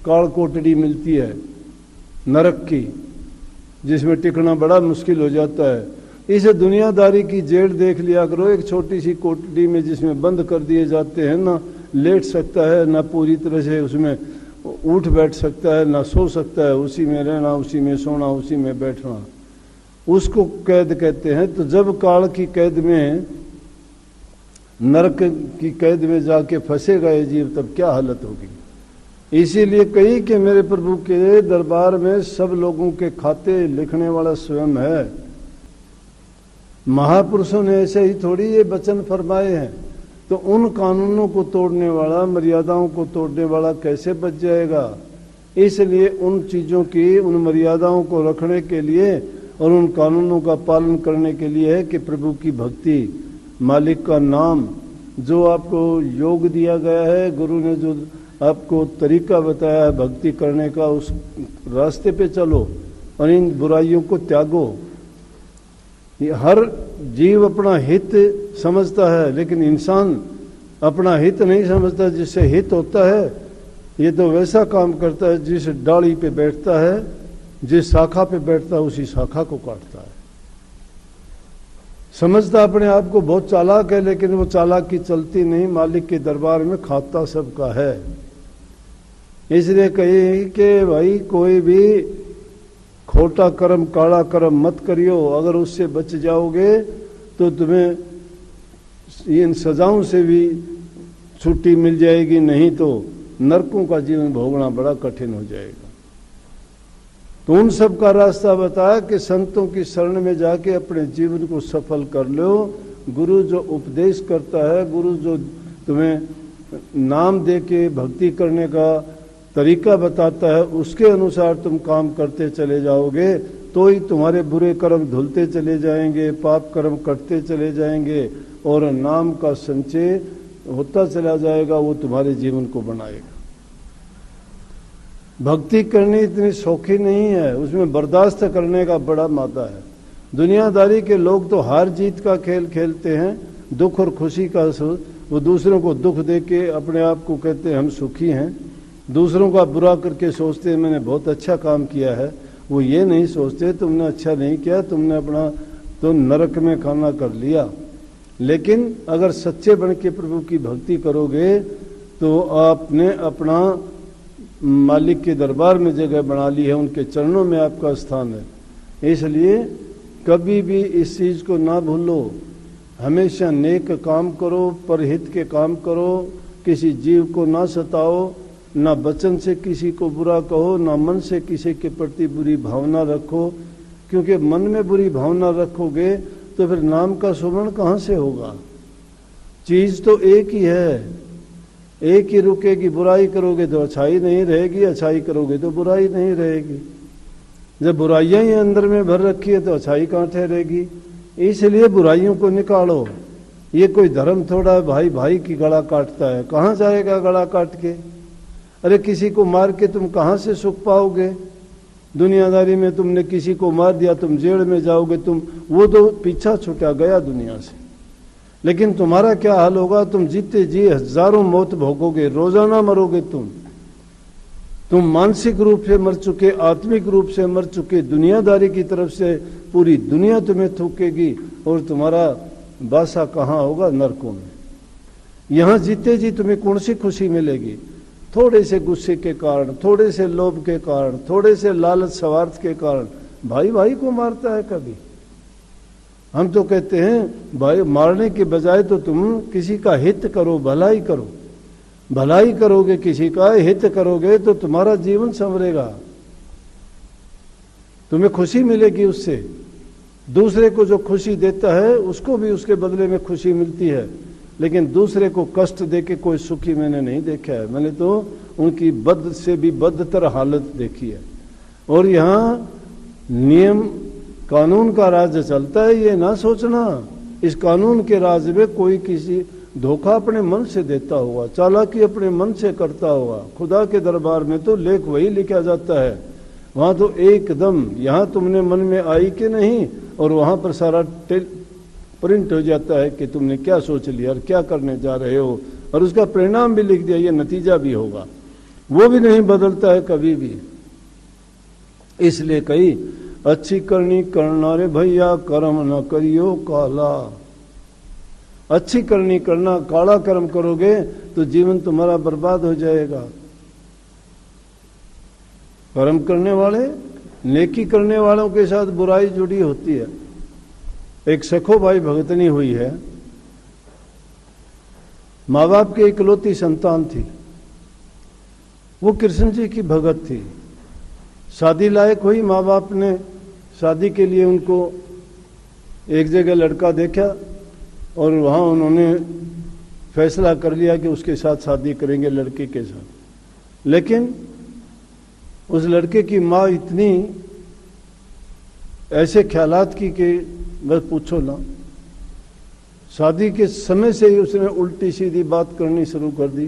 काल कोठरी मिलती है नरक की, जिसमें टिकना बड़ा मुश्किल हो जाता है। इस दुनियादारी की जेल देख लिया करो, एक छोटी सी कोठरी में जिसमें बंद कर दिए जाते हैं, ना लेट सकता है, ना पूरी तरह से उसमें उठ बैठ सकता है, ना सो सकता है, उसी में रहना, उसी में सोना, उसी में बैठना, उसको कैद कहते हैं। तो जब काल की कैद में, नरक की कैद में जाके फंसेगा ये जीव, तब क्या हालत होगी। इसीलिए कही कि मेरे प्रभु के दरबार में सब लोगों के खाते लिखने वाला स्वयं है। महापुरुषों ने ऐसे ही थोड़ी ये वचन फरमाए हैं। तो उन कानूनों को तोड़ने वाला, मर्यादाओं को तोड़ने वाला कैसे बच जाएगा। इसलिए उन चीज़ों की, उन मर्यादाओं को रखने के लिए और उन कानूनों का पालन करने के लिए है कि प्रभु की भक्ति, मालिक का नाम, जो आपको योग दिया गया है, गुरु ने जो आपको तरीका बताया है भक्ति करने का, उस रास्ते पे चलो और इन बुराइयों को त्यागो। हर जीव अपना हित समझता है, लेकिन इंसान अपना हित नहीं समझता। जिससे हित होता है ये तो वैसा काम करता है, जिस डाली पे बैठता है, जिस शाखा पे बैठता है, उसी शाखा को काटता है। समझता अपने आप को बहुत चालाक है, लेकिन वो चालाकी चलती नहीं, मालिक के दरबार में खाता सबका है। इसलिए कही कि भाई कोई भी खोटा कर्म, काला कर्म मत करियो। अगर उससे बच जाओगे तो तुम्हें इन सजाओं से भी छुट्टी मिल जाएगी, नहीं तो नरकों का जीवन भोगना बड़ा कठिन हो जाएगा। तो उन सब का रास्ता बताया कि संतों की शरण में जाके अपने जीवन को सफल कर लो। गुरु जो उपदेश करता है, गुरु जो तुम्हें नाम दे के भक्ति करने का तरीका बताता है, उसके अनुसार तुम काम करते चले जाओगे तो ही तुम्हारे बुरे कर्म धुलते चले जाएंगे, पाप कर्म कटते चले जाएंगे और नाम का संचय होता चला जाएगा। वो तुम्हारे जीवन को बनाएगा। भक्ति करनी इतनी सौखी नहीं है, उसमें बर्दाश्त करने का बड़ा मादा है। दुनियादारी के लोग तो हार जीत का खेल खेलते हैं, दुख और खुशी का। वो दूसरों को दुख दे के अपने आप को कहते हैं हम सुखी हैं, दूसरों का बुरा करके सोचते हैं मैंने बहुत अच्छा काम किया है। वो ये नहीं सोचते तुमने अच्छा नहीं किया, तुमने अपना तो नरक में खाना कर लिया। लेकिन अगर सच्चे बन के प्रभु की भक्ति करोगे तो आपने अपना मालिक के दरबार में जगह बना ली है, उनके चरणों में आपका स्थान है। इसलिए कभी भी इस चीज़ को ना भूलो, हमेशा नेक काम करो, परहित के काम करो, किसी जीव को ना सताओ, ना वचन से किसी को बुरा कहो, ना मन से किसी के प्रति बुरी भावना रखो। क्योंकि मन में बुरी भावना रखोगे तो फिर नाम का सुमरण कहाँ से होगा। चीज तो एक ही है, एक ही रुकेगी। बुराई करोगे तो अच्छाई नहीं रहेगी, अच्छाई करोगे तो बुराई नहीं रहेगी। जब बुराइयां ही अंदर में भर रखी है तो अच्छाई कहाँ ठहरेगी। इसलिए बुराइयों को निकालो। ये कोई धर्म थोड़ा भाई भाई की गला काटता है, कहाँ जाएगा गला काट के। अरे किसी को मार के तुम कहाँ से सुख पाओगे। दुनियादारी में तुमने किसी को मार दिया, तुम जेल में जाओगे, तुम वो तो पीछा छूटा गया दुनिया से। लेकिन तुम्हारा क्या हाल होगा, तुम जीते जी हजारों मौत भोगोगे, रोजाना मरोगे तुम मानसिक रूप से मर चुके, आत्मिक रूप से मर चुके, दुनियादारी की तरफ से पूरी दुनिया तुम्हें थूकेगी और तुम्हारा बासा कहाँ होगा, नरकों में। यहाँ जीते जी तुम्हें कौन सी खुशी मिलेगी। थोड़े से गुस्से के कारण, थोड़े से लोभ के कारण, थोड़े से लालच स्वार्थ के कारण भाई भाई को मारता है कभी? हम तो कहते हैं भाई मारने के बजाय तो तुम किसी का हित करो, भलाई करो। भलाई करोगे, किसी का हित करोगे तो तुम्हारा जीवन संवरेगा, तुम्हें खुशी मिलेगी उससे। दूसरे को जो खुशी देता है उसको भी उसके बदले में खुशी मिलती है, लेकिन दूसरे को कष्ट देके कोई सुखी मैंने नहीं देखा है। मैंने तो उनकी बद से भी बदतर हालत देखी है। और यहाँ नियम कानून का राज्य चलता है, ये ना सोचना इस कानून के राज में कोई किसी धोखा अपने मन से देता होगा, चालाकी अपने मन से करता होगा। खुदा के दरबार में तो लेख वही लिखा जाता है, वहां तो एकदम यहाँ तुमने मन में आई कि नहीं, और वहां पर सारा प्रिंट हो जाता है कि तुमने क्या सोच लिया और क्या करने जा रहे हो, और उसका परिणाम भी लिख दिया, ये नतीजा भी होगा। वो भी नहीं बदलता है कभी भी। इसलिए कही अच्छी करनी करना रे भैया, कर्म न करियो काला। अच्छी करनी करना, काला कर्म करोगे तो जीवन तुम्हारा बर्बाद हो जाएगा। कर्म करने वाले, नेकी करने वालों के साथ बुराई जुड़ी होती है। एक सखो भाई भगतनी हुई है, माँ बाप की इकलौती संतान थी, वो कृष्ण जी की भगत थी। शादी लायक हुई, माँ बाप ने शादी के लिए उनको एक जगह लड़का देखा और वहाँ उन्होंने फैसला कर लिया कि उसके साथ शादी करेंगे, लड़के के साथ। लेकिन उस लड़के की माँ इतनी ऐसे ख्यालात की कि बस पूछो ना। शादी के समय से ही उसने उल्टी सीधी बात करनी शुरू कर दी।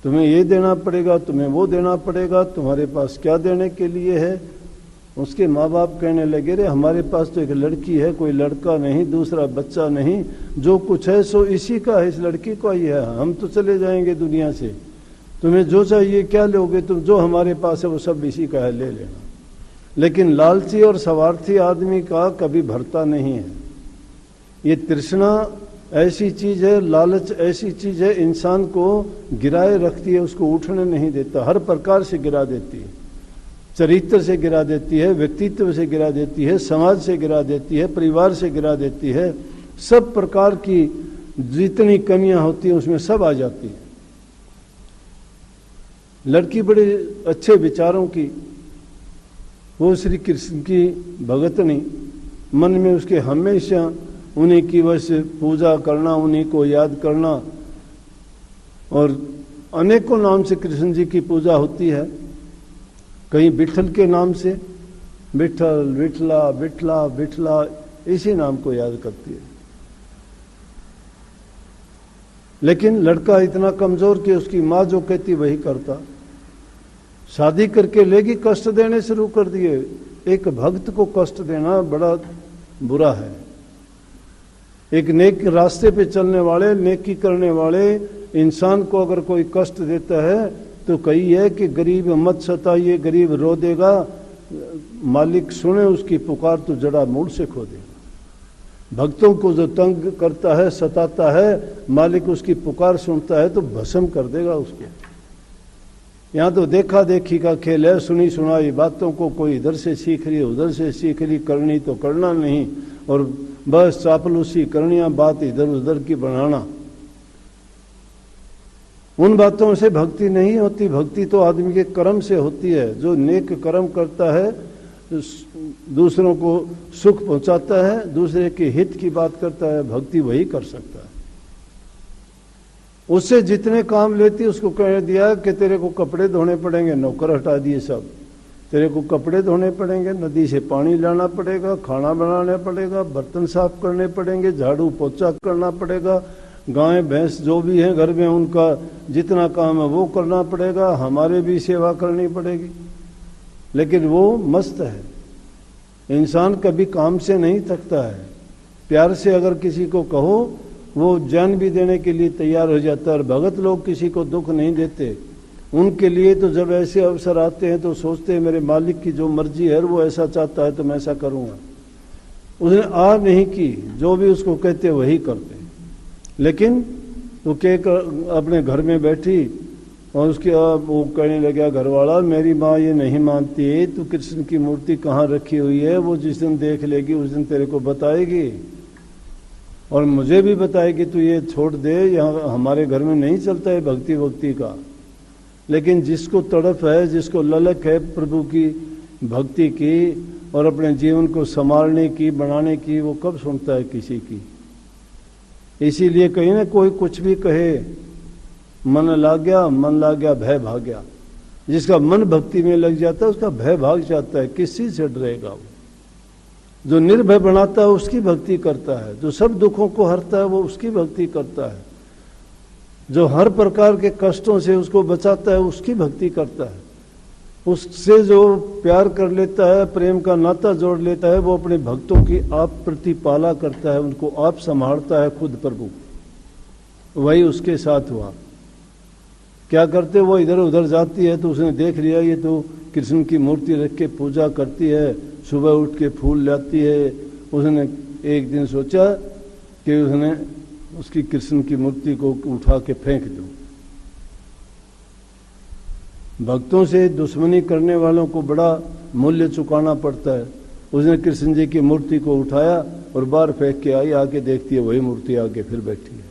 तुम्हें ये देना पड़ेगा, तुम्हें वो देना पड़ेगा, तुम्हारे पास क्या देने के लिए है। उसके माँ बाप कहने लगे, रे हमारे पास तो एक लड़की है, कोई लड़का नहीं, दूसरा बच्चा नहीं, जो कुछ है सो इसी का है, इस लड़की का ही है। हम तो चले जाएंगे दुनिया से, तुम्हें जो चाहिए क्या लोगे तुम, जो हमारे पास है वो सब इसी का है, ले लेना। लेकिन लालची और स्वार्थी आदमी का कभी भरता नहीं है। ये तृष्णा ऐसी चीज है, लालच ऐसी चीज है, इंसान को गिराए रखती है, उसको उठने नहीं देता। हर प्रकार से गिरा देती है, चरित्र से गिरा देती है, व्यक्तित्व से गिरा देती है, समाज से गिरा देती है, परिवार से गिरा देती है। सब प्रकार की जितनी कमियां होती हैं उसमें सब आ जाती है। लड़की बड़े अच्छे विचारों की, वो श्री कृष्ण की भगतनी, मन में उसके हमेशा उन्हीं की बस पूजा करना, उन्हीं को याद करना, और अनेकों नाम से कृष्ण जी की पूजा होती है। कहीं विठल के नाम से, विठल विठला विठला विठला, इसी नाम को याद करती है। लेकिन लड़का इतना कमजोर कि उसकी माँ जो कहती वही करता। शादी करके लेगी, कष्ट देने शुरू कर दिए। एक भक्त को कष्ट देना बड़ा बुरा है। एक नेक रास्ते पे चलने वाले, नेकी करने वाले इंसान को अगर कोई कष्ट देता है तो कही है कि गरीब मत सताइए, गरीब रो देगा, मालिक सुने उसकी पुकार तो जड़ा मूल से खो देगा। भक्तों को जो तंग करता है, सताता है, मालिक उसकी पुकार सुनता है तो भस्म कर देगा उसके। यहाँ तो देखा देखी का खेल है, सुनी सुनाई बातों को कोई इधर से सीख रही, उधर से सीख रही, करनी तो करना नहीं, और बस चापलूसी करनिया, बात इधर उधर की बनाना। उन बातों से भक्ति नहीं होती। भक्ति तो आदमी के कर्म से होती है। जो नेक कर्म करता है, दूसरों को सुख पहुंचाता है, दूसरे के हित की बात करता है, भक्ति वही कर सकता है। उससे जितने काम लेती उसको कह दिया कि तेरे को कपड़े धोने पड़ेंगे, नौकर हटा दिए सब। तेरे को कपड़े धोने पड़ेंगे, नदी से पानी लाना पड़ेगा, खाना बनाना पड़ेगा, बर्तन साफ करने पड़ेंगे, झाड़ू पोछा करना पड़ेगा, गाय भैंस जो भी हैं घर में उनका जितना काम है वो करना पड़ेगा, हमारे भी सेवा करनी पड़ेगी। लेकिन वो मस्त है। इंसान कभी काम से नहीं थकता है। प्यार से अगर किसी को कहो वो जान भी देने के लिए तैयार हो जाता है। और भगत लोग किसी को दुख नहीं देते। उनके लिए तो जब ऐसे अवसर आते हैं तो सोचते हैं मेरे मालिक की जो मर्जी है वो ऐसा चाहता है तो मैं ऐसा करूँगा। उसने आ नहीं की, जो भी उसको कहते वही करते। लेकिन वो कह अपने घर में बैठी और उसके बाद वो कहने लगा घर वाला, मेरी माँ ये नहीं मानती है, तू कृष्ण की मूर्ति कहाँ रखी हुई है, वो जिस दिन देख लेगी उस दिन तेरे को बताएगी और मुझे भी बताएगी, तू ये छोड़ दे, यहाँ हमारे घर में नहीं चलता है भक्ति वक्ति का। लेकिन जिसको तड़प है, जिसको ललक है प्रभु की भक्ति की और अपने जीवन को संभालने की, बनाने की, वो कब सुनता है किसी की। इसीलिए कहीं ना कोई कुछ भी कहे, मन लाग गया भय भाग गया। जिसका मन भक्ति में लग जाता है उसका भय भाग जाता है, किस चीज से डरेगा वो। जो निर्भय बनाता है उसकी भक्ति करता है, जो सब दुखों को हरता है वो उसकी भक्ति करता है, जो हर प्रकार के कष्टों से उसको बचाता है उसकी भक्ति करता है। उससे जो प्यार कर लेता है, प्रेम का नाता जोड़ लेता है, वो अपने भक्तों की आप प्रतिपाला करता है, उनको आप संभालता है खुद प्रभु। वही उसके साथ हुआ। क्या करते, वो इधर उधर जाती है तो उसने देख लिया ये तो कृष्ण की मूर्ति रख के पूजा करती है, सुबह उठ के फूल लाती है। उसने एक दिन सोचा कि उसने उसकी कृष्ण की मूर्ति को उठा के फेंक दो। भक्तों से दुश्मनी करने वालों को बड़ा मूल्य चुकाना पड़ता है। उसने कृष्ण जी की मूर्ति को उठाया और बाहर फेंक के आई, आके देखती है वही मूर्ति आके फिर बैठी है।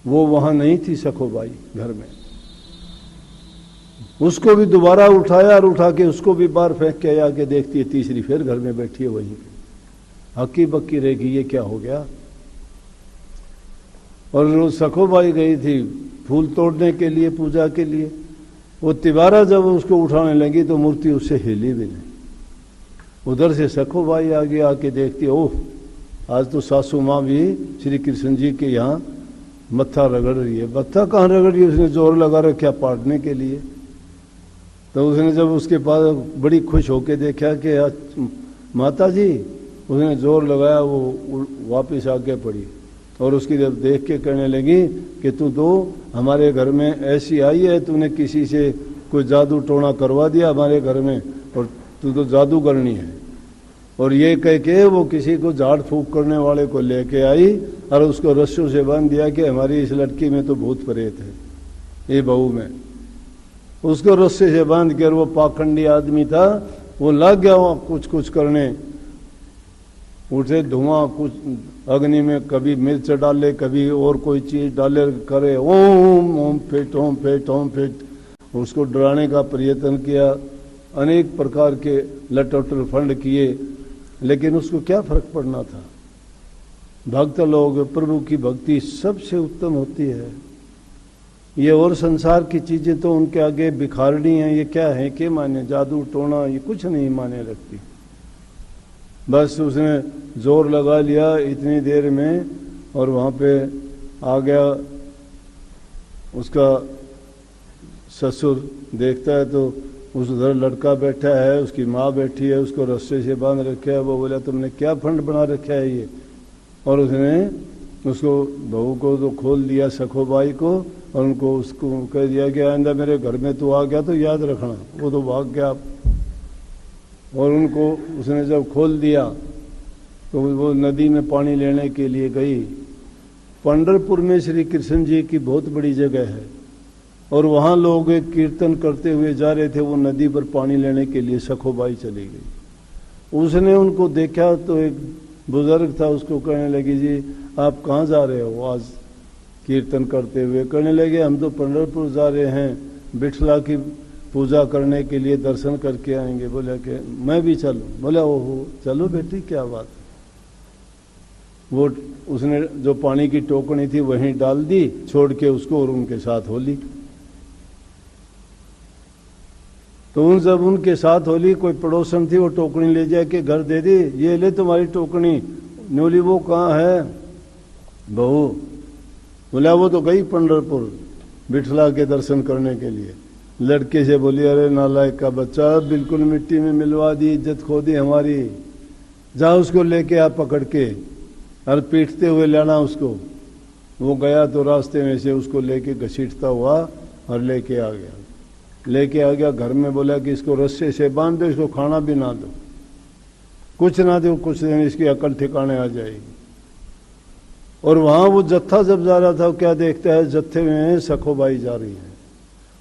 वो वहां नहीं थी सखोबाई घर में। उसको भी दोबारा उठाया और उठा के उसको भी बाहर फेंक के आके देखती है, तीसरी फिर घर में बैठी है वहीं पे। हक्की बक्की रहेगी, ये क्या हो गया। और वो सखोबाई गई थी फूल तोड़ने के लिए, पूजा के लिए। वो तिवारा जब उसको उठाने लगी तो मूर्ति उससे हिली भी नहीं। उधर से सखोबाई आगे आके देखती है, ओह आज तो सासू माँ भी श्री कृष्ण जी के यहाँ मत्था रगड़ रही है। मत्था कहाँ रगड़ रही है, उसने जोर लगा रखा पाड़ने के लिए। तो उसने जब उसके पास बड़ी खुश होके देखा कि माता जी, उसने जोर लगाया, वो वापस आके पड़ी और उसकी जब देख के कहने लगी कि तू तो हमारे घर में ऐसी आई है, तूने किसी से कोई जादू टोना करवा दिया हमारे घर में और तू तो जादूगरनी है। और ये कह के वो किसी को झाड़ फूक करने वाले को लेके आई और उसको रस्सों से बांध दिया कि हमारी इस लड़की में तो भूत प्रेत है, ये बहू में। उसको रस्से से बांध कर, वो पाखंडी आदमी था, वो लग गया वहाँ कुछ कुछ करने। उठे धुआं, कुछ अग्नि में कभी मिर्च डाले, कभी और कोई चीज डाले, करे ओम ओम फेट ओम फेट ओम फेट। उसको डराने का प्रयत्न किया, अनेक प्रकार के लटोटर फंड किए, लेकिन उसको क्या फर्क पड़ना था। भक्त लोग, प्रभु की भक्ति सबसे उत्तम होती है। ये और संसार की चीजें तो उनके आगे बिखारनी है, ये क्या है कि माने, जादू टोना, ये कुछ नहीं माने रखती। बस उसने जोर लगा लिया इतनी देर में और वहाँ पे आ गया। उसका ससुर देखता है तो उस उधर लड़का बैठा है, उसकी माँ बैठी है, उसको रस्से से बांध रखा है। वो बोला तुमने क्या फंड बना रखा है ये। और उसने उसको बहू को तो खोल दिया, सखोबाई को, और उनको उसको कह दिया कि आइंदा मेरे घर में तू आ गया तो याद रखना। वो तो भाग गया। और उनको उसने जब खोल दिया तो वो नदी में पानी लेने के लिए गई। पंढरपुर में श्री कृष्ण जी की बहुत बड़ी जगह है और वहाँ लोग एक कीर्तन करते हुए जा रहे थे। वो नदी पर पानी लेने के लिए सखोबाई चली गई। उसने उनको देखा तो एक बुजुर्ग था, उसको कहने लगी जी आप कहाँ जा रहे हो आज कीर्तन करते हुए। कहने लगे हम तो पंढरपुर जा रहे हैं, बिठला की पूजा करने के लिए, दर्शन करके आएंगे। बोला कि मैं भी चलूं। बोला ओहो चलो बेटी, क्या बात है। वो उसने जो पानी की टोकनी थी वहीं डाल दी, छोड़ के उसको, और उनके साथ होली। तो उन जब उनके साथ होली, कोई पड़ोसन थी, वो टोकनी ले जाके घर दे दी, ये ले तुम्हारी टोकनी। न्योली वो कहाँ है बहू। बोला वो तो गई पंढरपुर बिठला के दर्शन करने के लिए। लड़के से बोली अरे नालायक का बच्चा, बिल्कुल मिट्टी में मिलवा दी, इज्जत खो दी हमारी। जा उसको लेके आ पकड़ के और पीटते हुए लाना उसको। वो गया तो रास्ते में से उसको लेके घसीटता हुआ और लेके आ गया। लेके आ गया घर में, बोला कि इसको रस्से से बांध दो, इसको खाना भी ना दो, कुछ ना दो, कुछ दिन इसकी अकल ठिकाने आ जाएगी। और वहां वो जत्था जब जा रहा था, क्या देखता है जत्थे में सखोबाई जा रही है।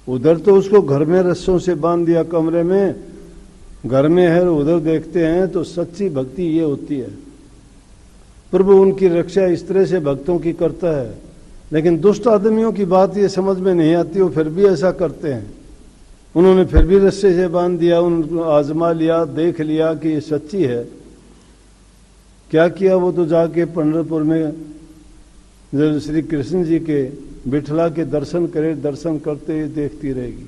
उधर तो उसको घर में रस्सों से बांध दिया, कमरे में, घर में है, उधर देखते हैं तो सच्ची भक्ति ये होती है। प्रभु उनकी रक्षा इस तरह से भक्तों की करता है। लेकिन दुष्ट आदमियों की बात ये समझ में नहीं आती, वो फिर भी ऐसा करते हैं। उन्होंने फिर भी रस्से से बांध दिया, उनको आजमा लिया, देख लिया कि ये सच्ची है। क्या किया वो तो जाके पंढरपुर में जब श्री कृष्ण जी के बिठला के दर्शन करे, दर्शन करते ही देखती रहेगी।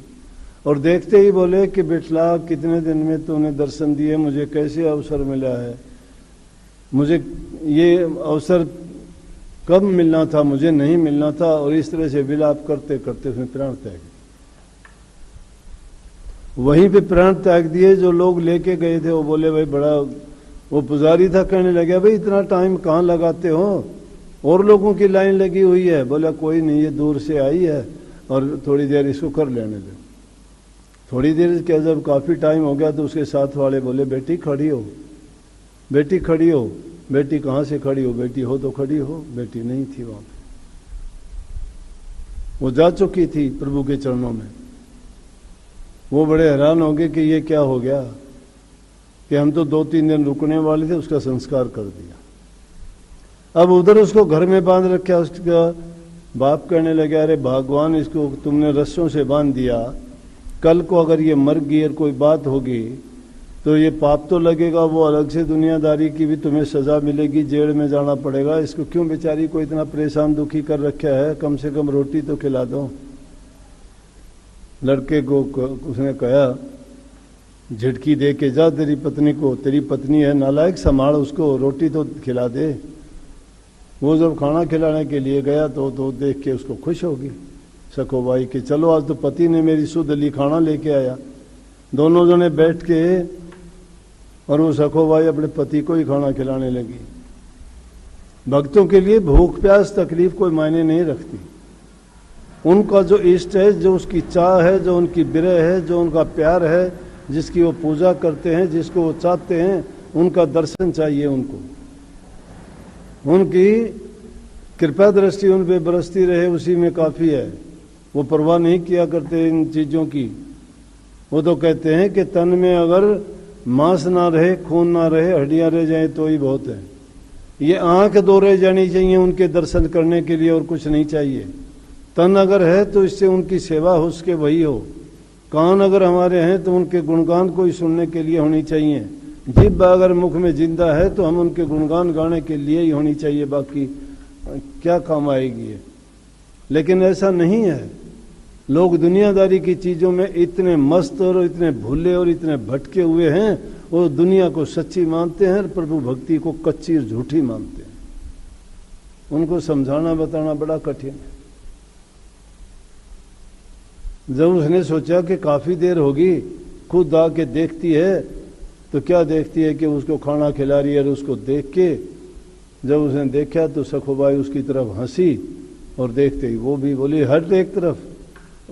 और देखते ही बोले कि बिठला कितने दिन में तूने दर्शन दिए, मुझे कैसे अवसर मिला है, मुझे ये अवसर कब मिलना था, मुझे नहीं मिलना था। और इस तरह से विलाप करते करते उसने प्राण त्याग, वहीं पे प्राण त्याग दिए। जो लोग लेके गए थे वो बोले भाई बड़ा, वो पुजारी था, कहने लगे भाई इतना टाइम कहाँ लगाते हो, और लोगों की लाइन लगी हुई है। बोला कोई नहीं, ये दूर से आई है और थोड़ी देर इसको कर लेने दो। थोड़ी देर क्या, जब काफ़ी टाइम हो गया तो उसके साथ वाले बोले बेटी खड़ी हो, बेटी खड़ी हो। बेटी कहाँ से खड़ी हो, बेटी हो तो खड़ी हो। बेटी नहीं थी वहाँ पे, वो जा चुकी थी प्रभु के चरणों में। वो बड़े हैरान हो गए कि ये क्या हो गया, कि हम तो 2-3 दिन रुकने वाले थे, उसका संस्कार कर दिया। अब उधर उसको घर में बांध रखा। उसका बाप कहने लगे अरे भगवान, इसको तुमने रस्सों से बांध दिया, कल को अगर ये मर गई और कोई बात होगी तो ये पाप तो लगेगा, वो अलग से दुनियादारी की भी तुम्हें सजा मिलेगी, जेल में जाना पड़ेगा। इसको क्यों बेचारी को इतना परेशान दुखी कर रखा है, कम से कम रोटी तो खिला दो। लड़के को उसने कहा झटकी दे के जा तेरी पत्नी को, तेरी पत्नी है नालायक, संभाल उसको, रोटी तो खिला दे। वो जब खाना खिलाने के लिए गया तो देख के उसको खुश होगी सखो भाई कि चलो आज तो पति ने मेरी शुद्ध ली खाना लेके आया। दोनों जने बैठ के और वो सखो भाई अपने पति को ही खाना खिलाने लगी। भक्तों के लिए भूख प्यास तकलीफ कोई मायने नहीं रखती। उनका जो इष्ट है, जो उसकी चाह है, जो उनकी विरह है, जो उनका प्यार है, जिसकी वो पूजा करते हैं, जिसको वो चाहते हैं, उनका दर्शन चाहिए उनको। उनकी कृपा दृष्टि उन पे बरसती रहे, उसी में काफ़ी है। वो परवाह नहीं किया करते इन चीज़ों की। वो तो कहते हैं कि तन में अगर मांस ना रहे, खून ना रहे, हड्डियां रह जाए तो ही बहुत है। ये आंख दो रह जानी चाहिए उनके दर्शन करने के लिए, और कुछ नहीं चाहिए। तन अगर है तो इससे उनकी सेवा हो सके वही हो। कान अगर हमारे हैं तो उनके गुणगान को ही सुनने के लिए होनी चाहिए। जिब्ब अगर मुख में जिंदा है तो हम उनके गुणगान गाने के लिए ही होनी चाहिए, बाकी क्या काम आएगी ये। लेकिन ऐसा नहीं है। लोग दुनियादारी की चीज़ों में इतने मस्त और इतने भूले और इतने भटके हुए हैं, वो दुनिया को सच्ची मानते हैं, प्रभु भक्ति को कच्ची और झूठी मानते हैं। उनको समझाना बताना बड़ा कठिन है। जब उसने सोचा कि काफ़ी देर होगी, खुद आके देखती है तो क्या देखती है कि उसको खाना खिला रही है। और उसको देख के जब उसने देखा तो सखोबाई उसकी तरफ हंसी, और देखते ही वो भी बोली हट एक तरफ,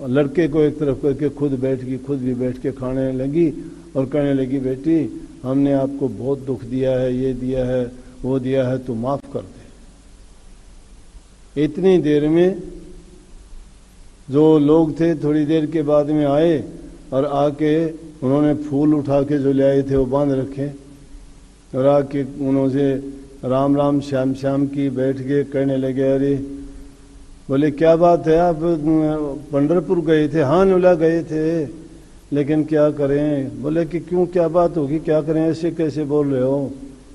लड़के को एक तरफ करके खुद बैठ गई, खुद भी बैठ के खाने लगी और कहने लगी बेटी हमने आपको बहुत दुख दिया है, ये दिया है, वो दिया है, तो माफ़ कर दे। इतनी देर में जो लोग थे थोड़ी देर के बाद में आए और आके उन्होंने फूल उठा के जो ले आए थे वो बांध रखे, और आके उन्होंने राम राम श्याम श्याम की बैठ के कहने लगे अरे बोले क्या बात है, आप पंढरपुर गए थे? हाँ नोला गए थे, लेकिन क्या करें। बोले कि क्यों, क्या बात होगी, क्या करें, ऐसे कैसे बोल रहे हो?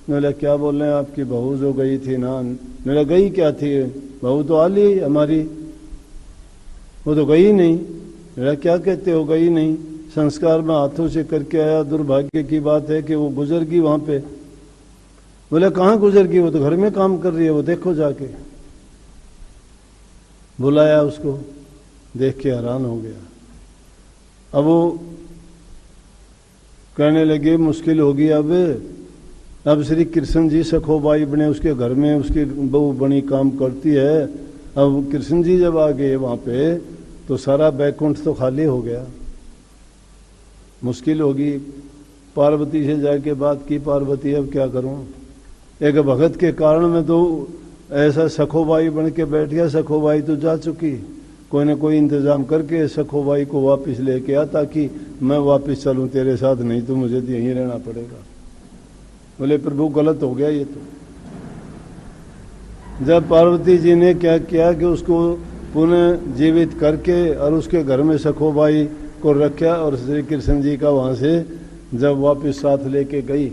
नोला क्या बोल रहे हैं, आपकी बहू जो गई थी ना। नोला गई क्या थी, बहू तो आ ली हमारी, वो तो गई नहीं। मेरा क्या कहते हो गई नहीं, संस्कार में हाथों से करके आया, दुर्भाग्य की बात है कि वो गुजर गई वहाँ पे। बोले कहाँ गुजर गई, वो तो घर में काम कर रही है, वो देखो जाके। बुलाया उसको, देख के हैरान हो गया। अब वो कहने लगे मुश्किल होगी अब श्री कृष्ण जी सखोबाई बने उसके घर में, उसकी बहू बड़ी काम करती है। अब कृष्ण जी जब आ गए वहाँ पे तो सारा बैकुंठ तो खाली हो गया, मुश्किल होगी। पार्वती से जाके बात की, पार्वती अब क्या करूं, एक भगत के कारण में तो ऐसा सखोबाई बन के बैठ गया। सखोबाई तो जा चुकी, कोई न कोई इंतजाम करके सखोबाई को वापस लेके आ ताकि मैं वापस चलूं तेरे साथ, नहीं तो मुझे तो यहीं रहना पड़ेगा। बोले प्रभु गलत हो गया ये तो। जब पार्वती जी ने क्या किया कि उसको पुनः जीवित करके और उसके घर में सखोबाई को रखा और श्री कृष्ण जी का वहाँ से जब वापस साथ लेके गई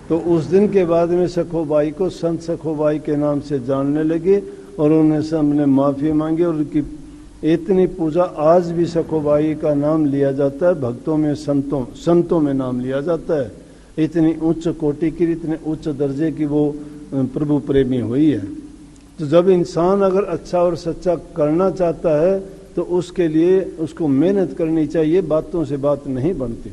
तो उस दिन के बाद में सखोबाई को संत सखोबाई के नाम से जानने लगे और उन्हें सबने माफ़ी मांगी और उनकी इतनी पूजा आज भी सखोबाई का नाम लिया जाता है, भक्तों में संतों में नाम लिया जाता है। इतनी उच्च कोटि की, इतने उच्च दर्जे की वो प्रभु प्रेमी हुई है। तो जब इंसान अगर अच्छा और सच्चा करना चाहता है तो उसके लिए उसको मेहनत करनी चाहिए, बातों से बात नहीं बनती।